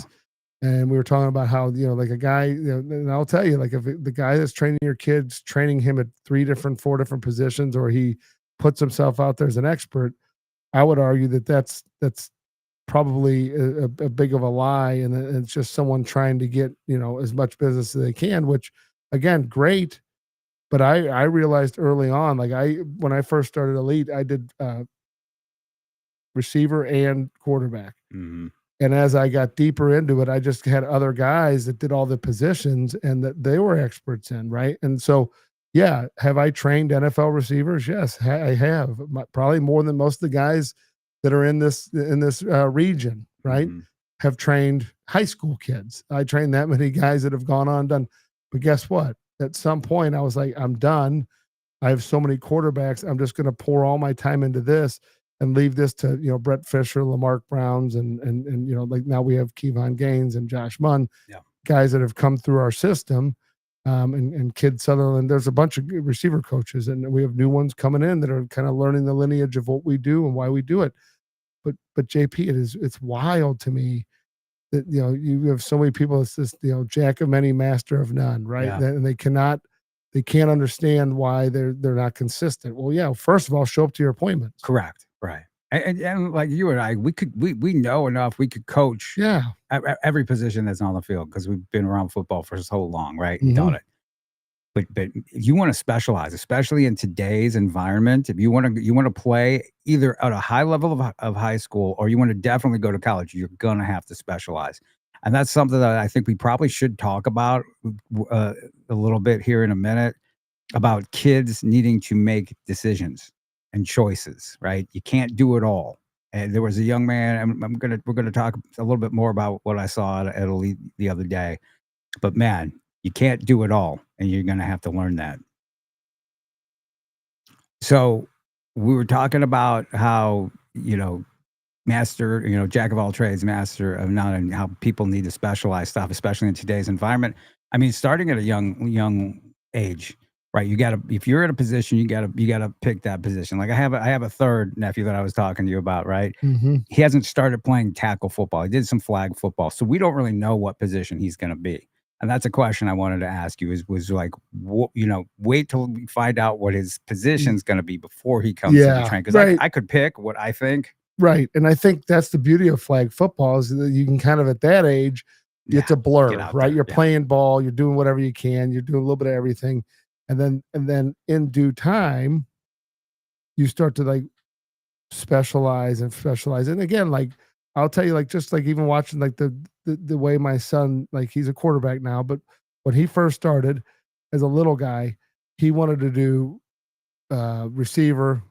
And we were talking about how, like a guy, and I'll tell you, like if the guy that's training your kids, training him at 4 different positions, or he puts himself out there as an expert, I would argue that that's probably a big of a lie. And it's just someone trying to get, as much business as they can, which again, great. But I realized early on, like when I first started Elite, I did receiver and quarterback. Mm-hmm. And as I got deeper into it, I just had other guys that did all the positions and that they were experts in, right? And so, yeah, have I trained NFL receivers? Yes, I have. Probably more than most of the guys that are in this region, right? Mm-hmm. Have trained high school kids. I trained that many guys that have gone on and done. But guess what? At some point, I was like, I'm done. I have so many quarterbacks. I'm just going to pour all my time into this and leave this to, Brett Fisher, Lamarck Browns, and like now we have Kevon Gaines and Josh Munn, guys that have come through our system, and Kid Sutherland. There's a bunch of receiver coaches, and we have new ones coming in that are kind of learning the lineage of what we do and why we do it. But JP, it's wild to me that, you have so many people. It's this, jack of many, master of none, right? Yeah. And they can't understand why they're not consistent. Well, yeah, first of all, show up to your appointments. Correct. Right. And like you and I, we know enough. We could coach every position that's on the field because we've been around football for so long, right? Mm-hmm. Done it. But if you want to specialize, especially in today's environment, if you want to play either at a high level of high school, or you want to definitely go to college, you're gonna have to specialize. And that's something that I think we probably should talk about a little bit here in a minute, about kids needing to make decisions and choices, right? You can't do it all. And there was a young man, we're gonna talk a little bit more about what I saw at Elite the other day. But man, you can't do it all, and you're gonna have to learn that. So we were talking about how, master, jack of all trades, master of none, and how people need to specialize stuff, especially in today's environment. I mean, starting at a young age, right? You got to, if you're in a position, you got to pick that position. Like I have a third nephew that I was talking to you about, right? Mm-hmm. He hasn't started playing tackle football. He did some flag football, so we don't really know what position he's going to be. And that's a question I wanted to ask you. Was like, wait till we find out what his position's going to be before he comes into Yeah, training. Because right. I could pick what I think. Right. And I think that's the beauty of flag football is that you can kind of at that age, you Yeah, get to blur, get out right? there, You're yeah. playing ball, you're doing whatever you can, you're doing a little bit of everything. And then in due time, you start to like specialize and specialize. And again, like I'll tell you, like just like even watching like the way my son, like he's a quarterback now, but when he first started as a little guy, he wanted to do receiver.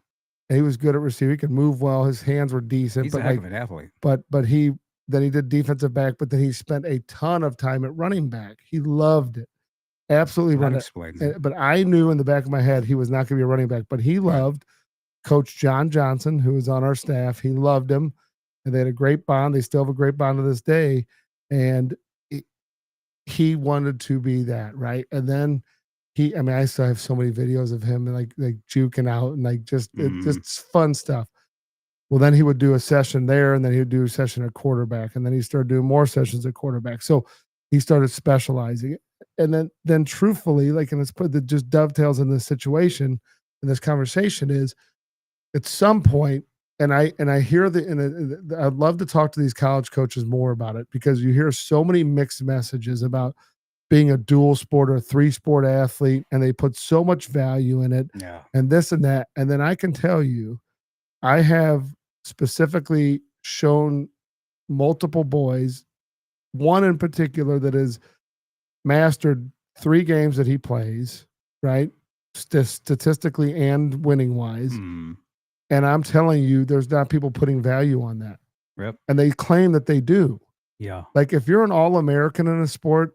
He was good at receiver. He could move well. His hands were decent. He's but a heck like of an athlete. but he then he did defensive back, but then he spent a ton of time at running back. He loved it. Absolutely That run it. explains it. But I knew in the back of my head he was not going to be a running back, but he loved Coach John Johnson, who was on our staff. He loved him, and they had a great bond. They still have a great bond to this day. And he wanted to be that, right? And then I mean, I still have so many videos of him and like juking out and like just just fun stuff. Well, then he would do a session there, and then he would do a session at quarterback, and then he started doing more sessions at quarterback. So he started specializing, and then truthfully, like, and it's put that just dovetails in this situation, in this conversation is at some point, and I hear I'd love to talk to these college coaches more about it because you hear so many mixed messages about being a dual sport or a 3-sport athlete, and they put so much value in it, Yeah. and this and that, and then I can tell you, I have specifically shown multiple boys, one in particular that has mastered 3 games that he plays, right? Statistically and winning wise. Mm. And I'm telling you, there's not people putting value on that. Yep. And they claim that they do. Yeah. Like if you're an All-American in a sport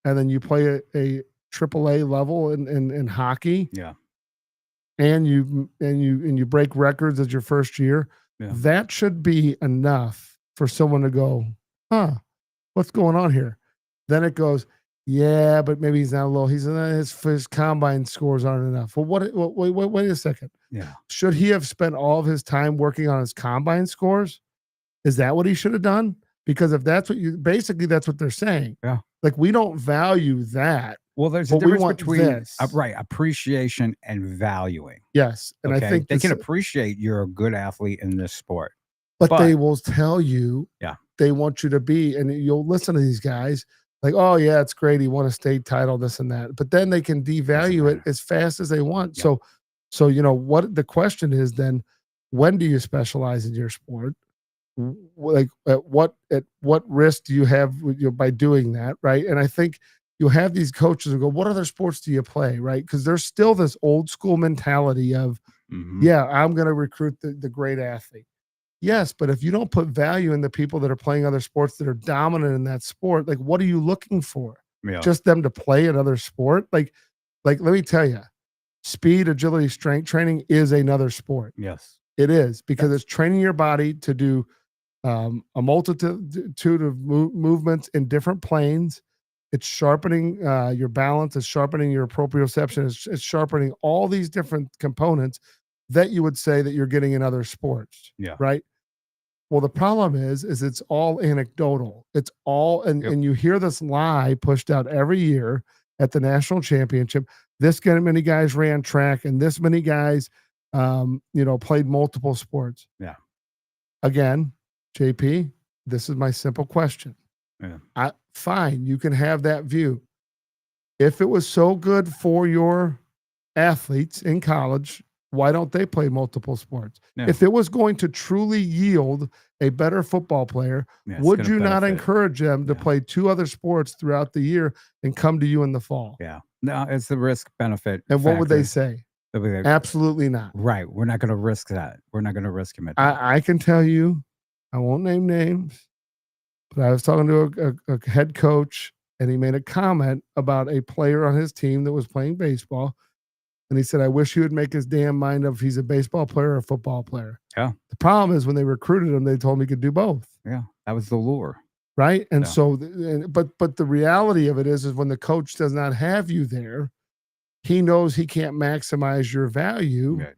and then you play a AAA level in hockey, Yeah. and you break records as your first year, Yeah. that should be enough for someone to go, huh, what's going on here? Then it goes, yeah, but maybe he's not a little. His combine scores aren't enough. Well, wait a second. Yeah. Should he have spent all of his time working on his combine scores? Is that what he should have done? Because if that's what that's what they're saying. Yeah. Like we don't value that. Well, there's a But we difference want between this. right appreciation and valuing. Yes. And I think they can appreciate you're a good athlete in this sport. but they will tell you Yeah. they want you to be, and you'll listen to these guys like, oh yeah, it's great. He won a state title, this and that. But then they can devalue it as fast as they want. Yeah. So what the question is then, when do you specialize in your sport? Like at what risk do you have by doing that, right? And I think you'll have these coaches who go, what other sports do you play, right? Because there's still this old school mentality of, yeah, I'm going to recruit the great athlete. Yes, but if you don't put value in the people that are playing other sports that are dominant in that sport, like what are you looking for? Yeah. Just them to play another sport? Like let me tell you, speed, agility, strength training is another sport. Yes. It is because it's training your body to do a multitude of movements in different planes. It's sharpening your balance. It's sharpening your proprioception. It's sharpening all these different components that you would say that you're getting in other sports. Yeah. Right. Well, the problem is it's all anecdotal. It's all, and you hear this lie pushed out every year at the national championship. This many guys ran track, and this many guys, played multiple sports. Yeah. Again, JP, this is my simple question. Yeah. Fine, you can have that view. If it was so good for your athletes in college, why don't they play multiple sports? Yeah. If it was going to truly yield a better football player, would you not encourage them to play 2 other sports throughout the year and come to you in the fall? Yeah. No, it's the risk benefit. And what would they say? Absolutely not. Right. We're not going to risk that. We're not going to risk him. I can tell you, I won't name names, but I was talking to a head coach, and he made a comment about a player on his team that was playing baseball. And he said, I wish he would make his damn mind up if he's a baseball player or a football player. Yeah. The problem is when they recruited him, they told him he could do both. Yeah. That was the lure. Right. And Yeah. so, but the reality of it is when the coach does not have you there, he knows he can't maximize your value Right.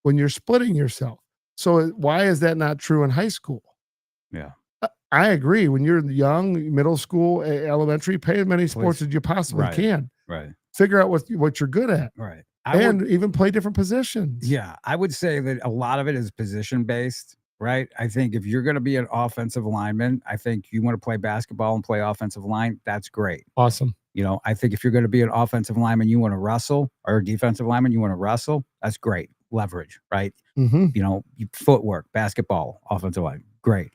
when you're splitting yourself. So why is that not true in high school? Yeah. I agree. When you're young, middle school, elementary, play as many sports as you possibly Right. can. Right. Figure out what you're good at. Right. Even play different positions. Yeah. I would say that a lot of it is position based, right? I think if you're going to be an offensive lineman, I think you want to play basketball and play offensive line. That's great. Awesome. You know, I think if you're going to be an offensive lineman, you want to wrestle, or a defensive lineman, you want to wrestle. That's great. Leverage, right? Mm-hmm. You know, footwork, basketball, offensive line, great.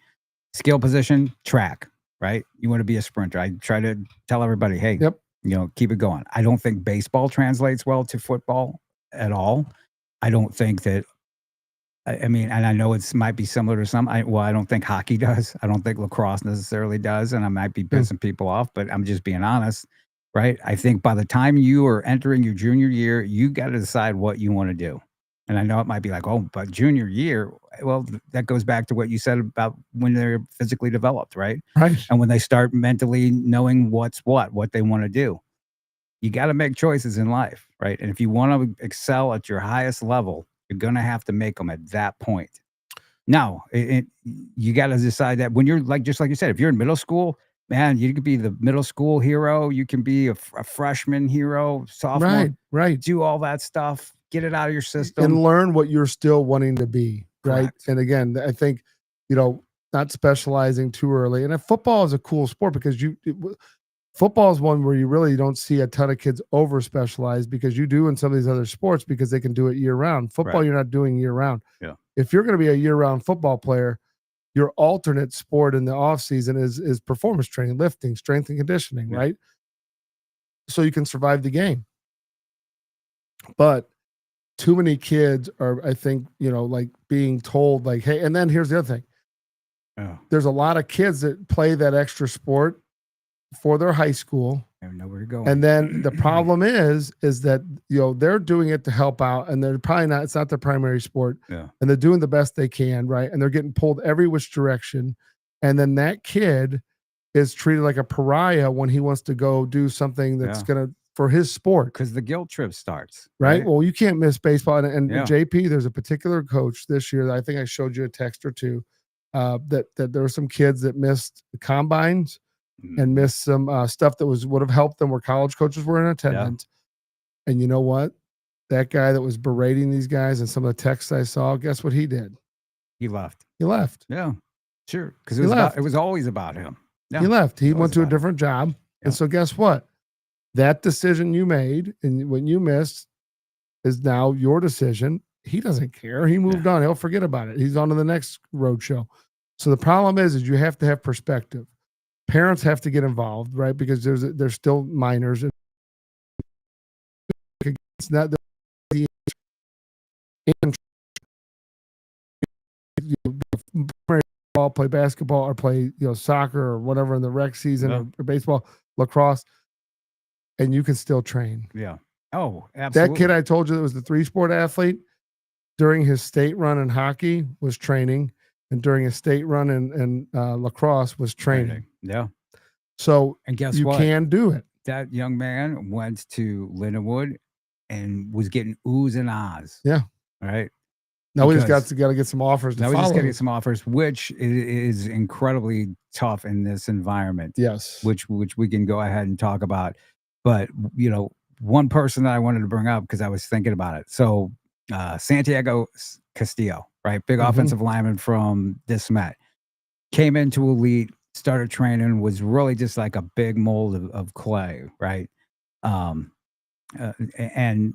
Skill position, track, right? You want to be a sprinter. I try to tell everybody, hey, Yep. you know, keep it going. I don't think baseball translates well to football at all. I don't think that, I mean, and I know it might be similar to some, I don't think hockey does. I don't think lacrosse necessarily does. And I might be pissing people off, but I'm just being honest, right? I think by the time you are entering your junior year, you got to decide what you want to do. And I know it might be like, oh, but junior year, well, that goes back to what you said about when they're physically developed, right? Right. And when they start mentally knowing what they want to do. You got to make choices in life, right? And if you want to excel at your highest level, you're going to have to make them at that point. Now, you got to decide that when you're just like you said, if you're in middle school, man, you could be the middle school hero. You can be a freshman hero, sophomore. Right. Do all that stuff. Get it out of your system. And learn what you're still wanting to be, right? Correct. And again, I think, not specializing too early. And football is a cool sport because football is one where you really don't see a ton of kids over specialized because you do in some of these other sports because they can do it year round. Football, You're not doing year round. Yeah. If you're going to be a year round football player, your alternate sport in the off season is performance training, lifting, strength and conditioning, right? So you can survive the game. But too many kids are, I think, like being told like, hey, and then here's the other thing. Oh. There's a lot of kids that play that extra sport for their high school. I don't know where to go. And then the problem is that, they're doing it to help out and they're probably not, it's not their primary sport. Yeah. And they're doing the best they can. Right. And they're getting pulled every which direction. And then that kid is treated like a pariah when he wants to go do something that's going to, for his sport. Because the guilt trip starts. Right. Well, you can't miss baseball. And JP, there's a particular coach this year that I think I showed you a text or two, that there were some kids that missed the combines and missed some stuff that would have helped them where college coaches were in attendance. Yeah. And you know what? That guy that was berating these guys and some of the texts I saw, guess what he did? He left. Yeah. Sure. Because it was always about him. Yeah. He left. He went to a different job. Yeah. And so guess what? That decision you made and when you missed is now your decision. He doesn't care. He moved on. He'll forget about it. He's on to the next road show. So the problem is you have to have perspective. Parents have to get involved, right? Because there's still minors. It's not the play basketball or play soccer or whatever in the rec season or baseball, lacrosse, and you can still train. Yeah. Oh, absolutely. That kid I told you that was the 3-sport athlete during his state run in hockey was training, and during his state run in lacrosse was training. Yeah. So and guess you what? can do it. That young man went to Lindenwood and was getting oohs and ahs. Yeah. Right. Now he's got to get some offers. Now he's getting some offers, which is incredibly tough in this environment. Yes. Which we can go ahead and talk about. But one person that I wanted to bring up because I was thinking about it. So Santiago Castillo, right, big offensive lineman from DeSmet, came into elite, started training, was really just like a big mold of clay, right? And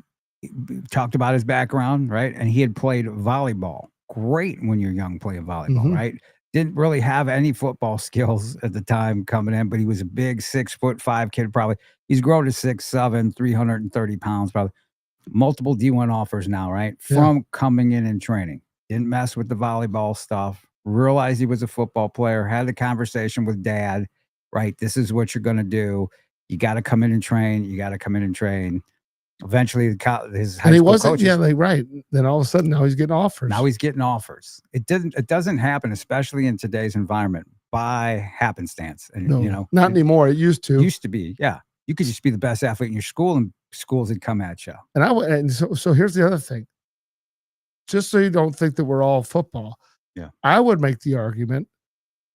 talked about his background, right? And he had played volleyball. Great when you're young playing volleyball, right? Didn't really have any football skills at the time coming in, but he was a big 6'5" kid, probably. He's grown to 6'7", 330 pounds, probably. Multiple D1 offers now, right? From coming in and training. Didn't mess with the volleyball stuff. Realized he was a football player. Had the conversation with dad, right? This is what you're going to do. You got to come in and train. Eventually, his high And he school wasn't, coaches. yeah, like, right. Then all of a sudden, now he's getting offers. Now he's getting offers. It doesn't happen, especially in today's environment, by happenstance. And no, not anymore. It used to. Used to be, yeah. You could just be the best athlete in your school, and schools would come at you. And so here's the other thing. Just so you don't think that we're all football. Yeah. I would make the argument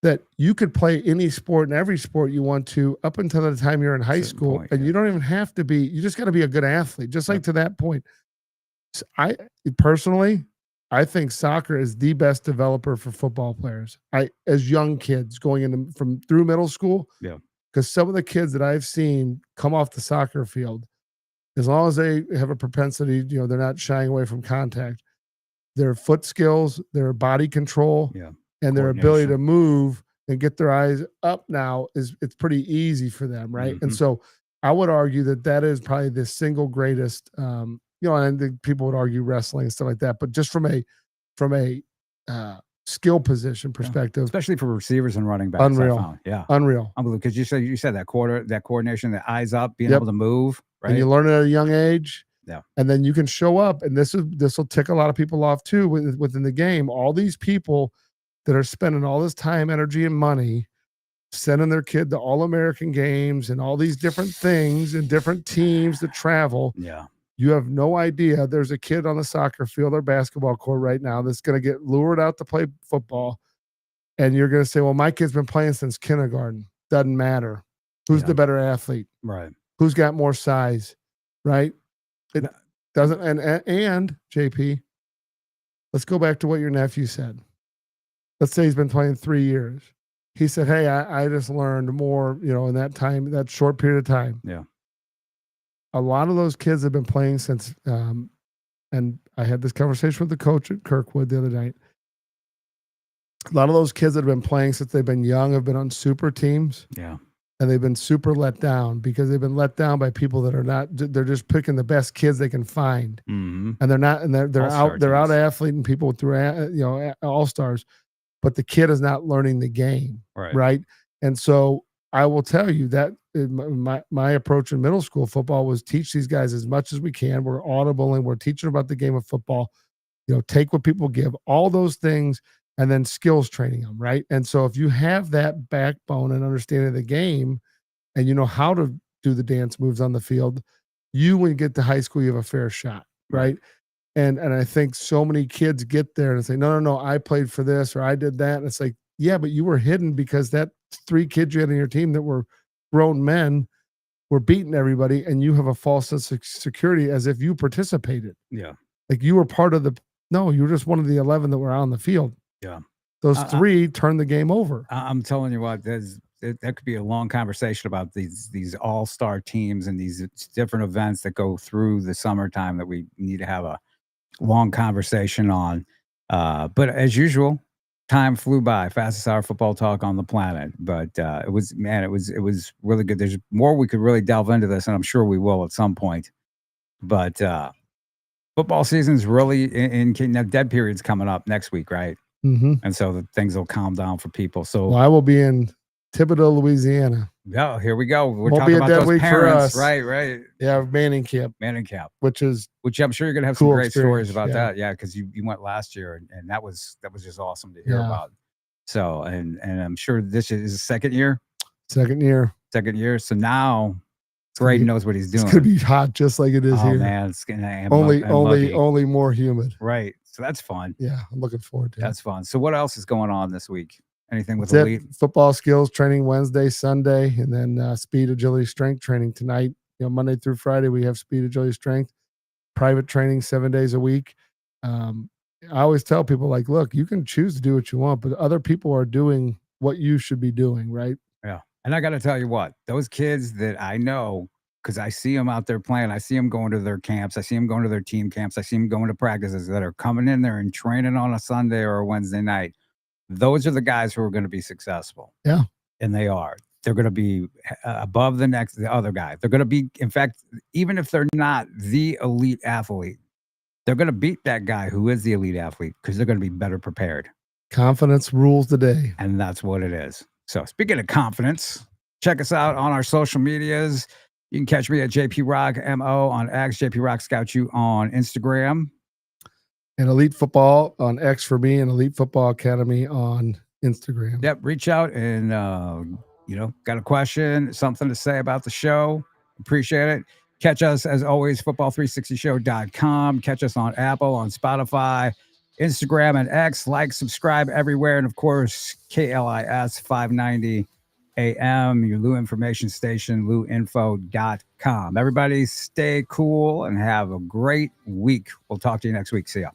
that you could play any sport and every sport you want to up until the time you're in high school, and you don't even have to be. You just got to be a good athlete, just like to that point. So I personally think soccer is the best developer for football players. As young kids going into through middle school, yeah, because some of the kids that I've seen come off the soccer field, as long as they have a propensity, they're not shying away from contact. Their foot skills, their body control, and their ability to move and get their eyes up now it's pretty easy for them, right? Mm-hmm. And so I would argue that is probably the single greatest. And I think people would argue wrestling and stuff like that, but just from a skill position perspective, especially for receivers and running backs, unreal, unreal. Because you said that coordination, the eyes up, being able to move, right? And you learn it at a young age. Yeah. And then you can show up, and this will tick a lot of people off too within the game. All these people that are spending all this time, energy, and money sending their kid to All-American games and all these different things and different teams that travel. Yeah. You have no idea. There's a kid on the soccer field or basketball court right now that's going to get lured out to play football. And you're going to say, well, my kid's been playing since kindergarten. Doesn't matter. Who's the better athlete? Right. Who's got more size? Right. It doesn't. And JP, let's go back to what your nephew said. Let's say he's been playing 3 years. He said, hey, I just learned more, in that time, that short period of time. Yeah. A lot of those kids have been playing since, and I had this conversation with the coach at Kirkwood the other night. A lot of those kids that have been playing since they've been young have been on super teams. Yeah. And they've been super let down because they've been let down by people that are not, they're just picking the best kids they can find. Mm-hmm. And they're not, and they're out athleting people through, all-stars, but the kid is not learning the game. Right. And so I will tell you that my approach in middle school football was teach these guys as much as we can. We're audible and we're teaching about the game of football, take what people give, all those things, and then skills training them, right? And so if you have that backbone and understanding of the game and you know how to do the dance moves on the field, when you get to high school, you have a fair shot, right? And I think so many kids get there and say, no, I played for this or I did that. And it's like, yeah, but you were hidden because that 3 kids you had on your team that were grown men were beating everybody, and you have a false sense of security as if you participated. Yeah. Like you were part of you were just one of the 11 that were on the field. Yeah. Those 3 turned the game over. I'm telling you what, that could be a long conversation about these all-star teams and these different events that go through the summertime that we need to have a long conversation on. But as usual, time flew by, fastest hour football talk on the planet. But it was really good. There's more we could really delve into this, and I'm sure we will at some point. But football season's really in dead period's coming up next week, right? Mm-hmm. And so things will calm down for people. So I will be in Thibodaux, Louisiana. Yeah, here we go. We're Won't talking be a about dead those week for parents, us. right? Yeah, Manning Camp, which I'm sure you're gonna have some cool great stories experience, about yeah. that. Yeah, because you went last year, and that was just awesome to hear about. So, and I'm sure this is his second year. So now Braden knows what he's doing. It's gonna be hot, just like it is here. Oh man, it's gonna only more humid. Right. So that's fun. Yeah, I'm looking forward to it. That's fun. So what else is going on this week? Anything with That's elite? Football skills training Wednesday, Sunday, and then speed, agility, strength training tonight. Monday through Friday we have speed, agility, strength, private training 7 days a week. I always tell people, like, look, you can choose to do what you want, but other people are doing what you should be doing, right? Yeah. And I got to tell you what, those kids that I know, because I see them out there playing, I see them going to their camps, I see them going to their team camps, I see them going to practices that are coming in there and training on a Sunday or a Wednesday night. Those are the guys who are going to be successful. Yeah. And they are. They're going to be above the other guy. They're going to be, in fact, even if they're not the elite athlete, they're going to beat that guy who is the elite athlete because they're going to be better prepared. Confidence rules the day. And that's what it is. So speaking of confidence, check us out on our social medias. You can catch me at JP Rock MO on X, JP Rock Scout You on Instagram. And Elite Football on X for me, and Elite Football Academy on Instagram. Yep, reach out and got a question, something to say about the show. Appreciate it. Catch us as always, football360show.com. Catch us on Apple, on Spotify, Instagram, and X. Like, subscribe everywhere, and of course, KLIS 590 AM, your Lou information station, louinfo.com. Everybody stay cool and have a great week. We'll talk to you next week. See ya.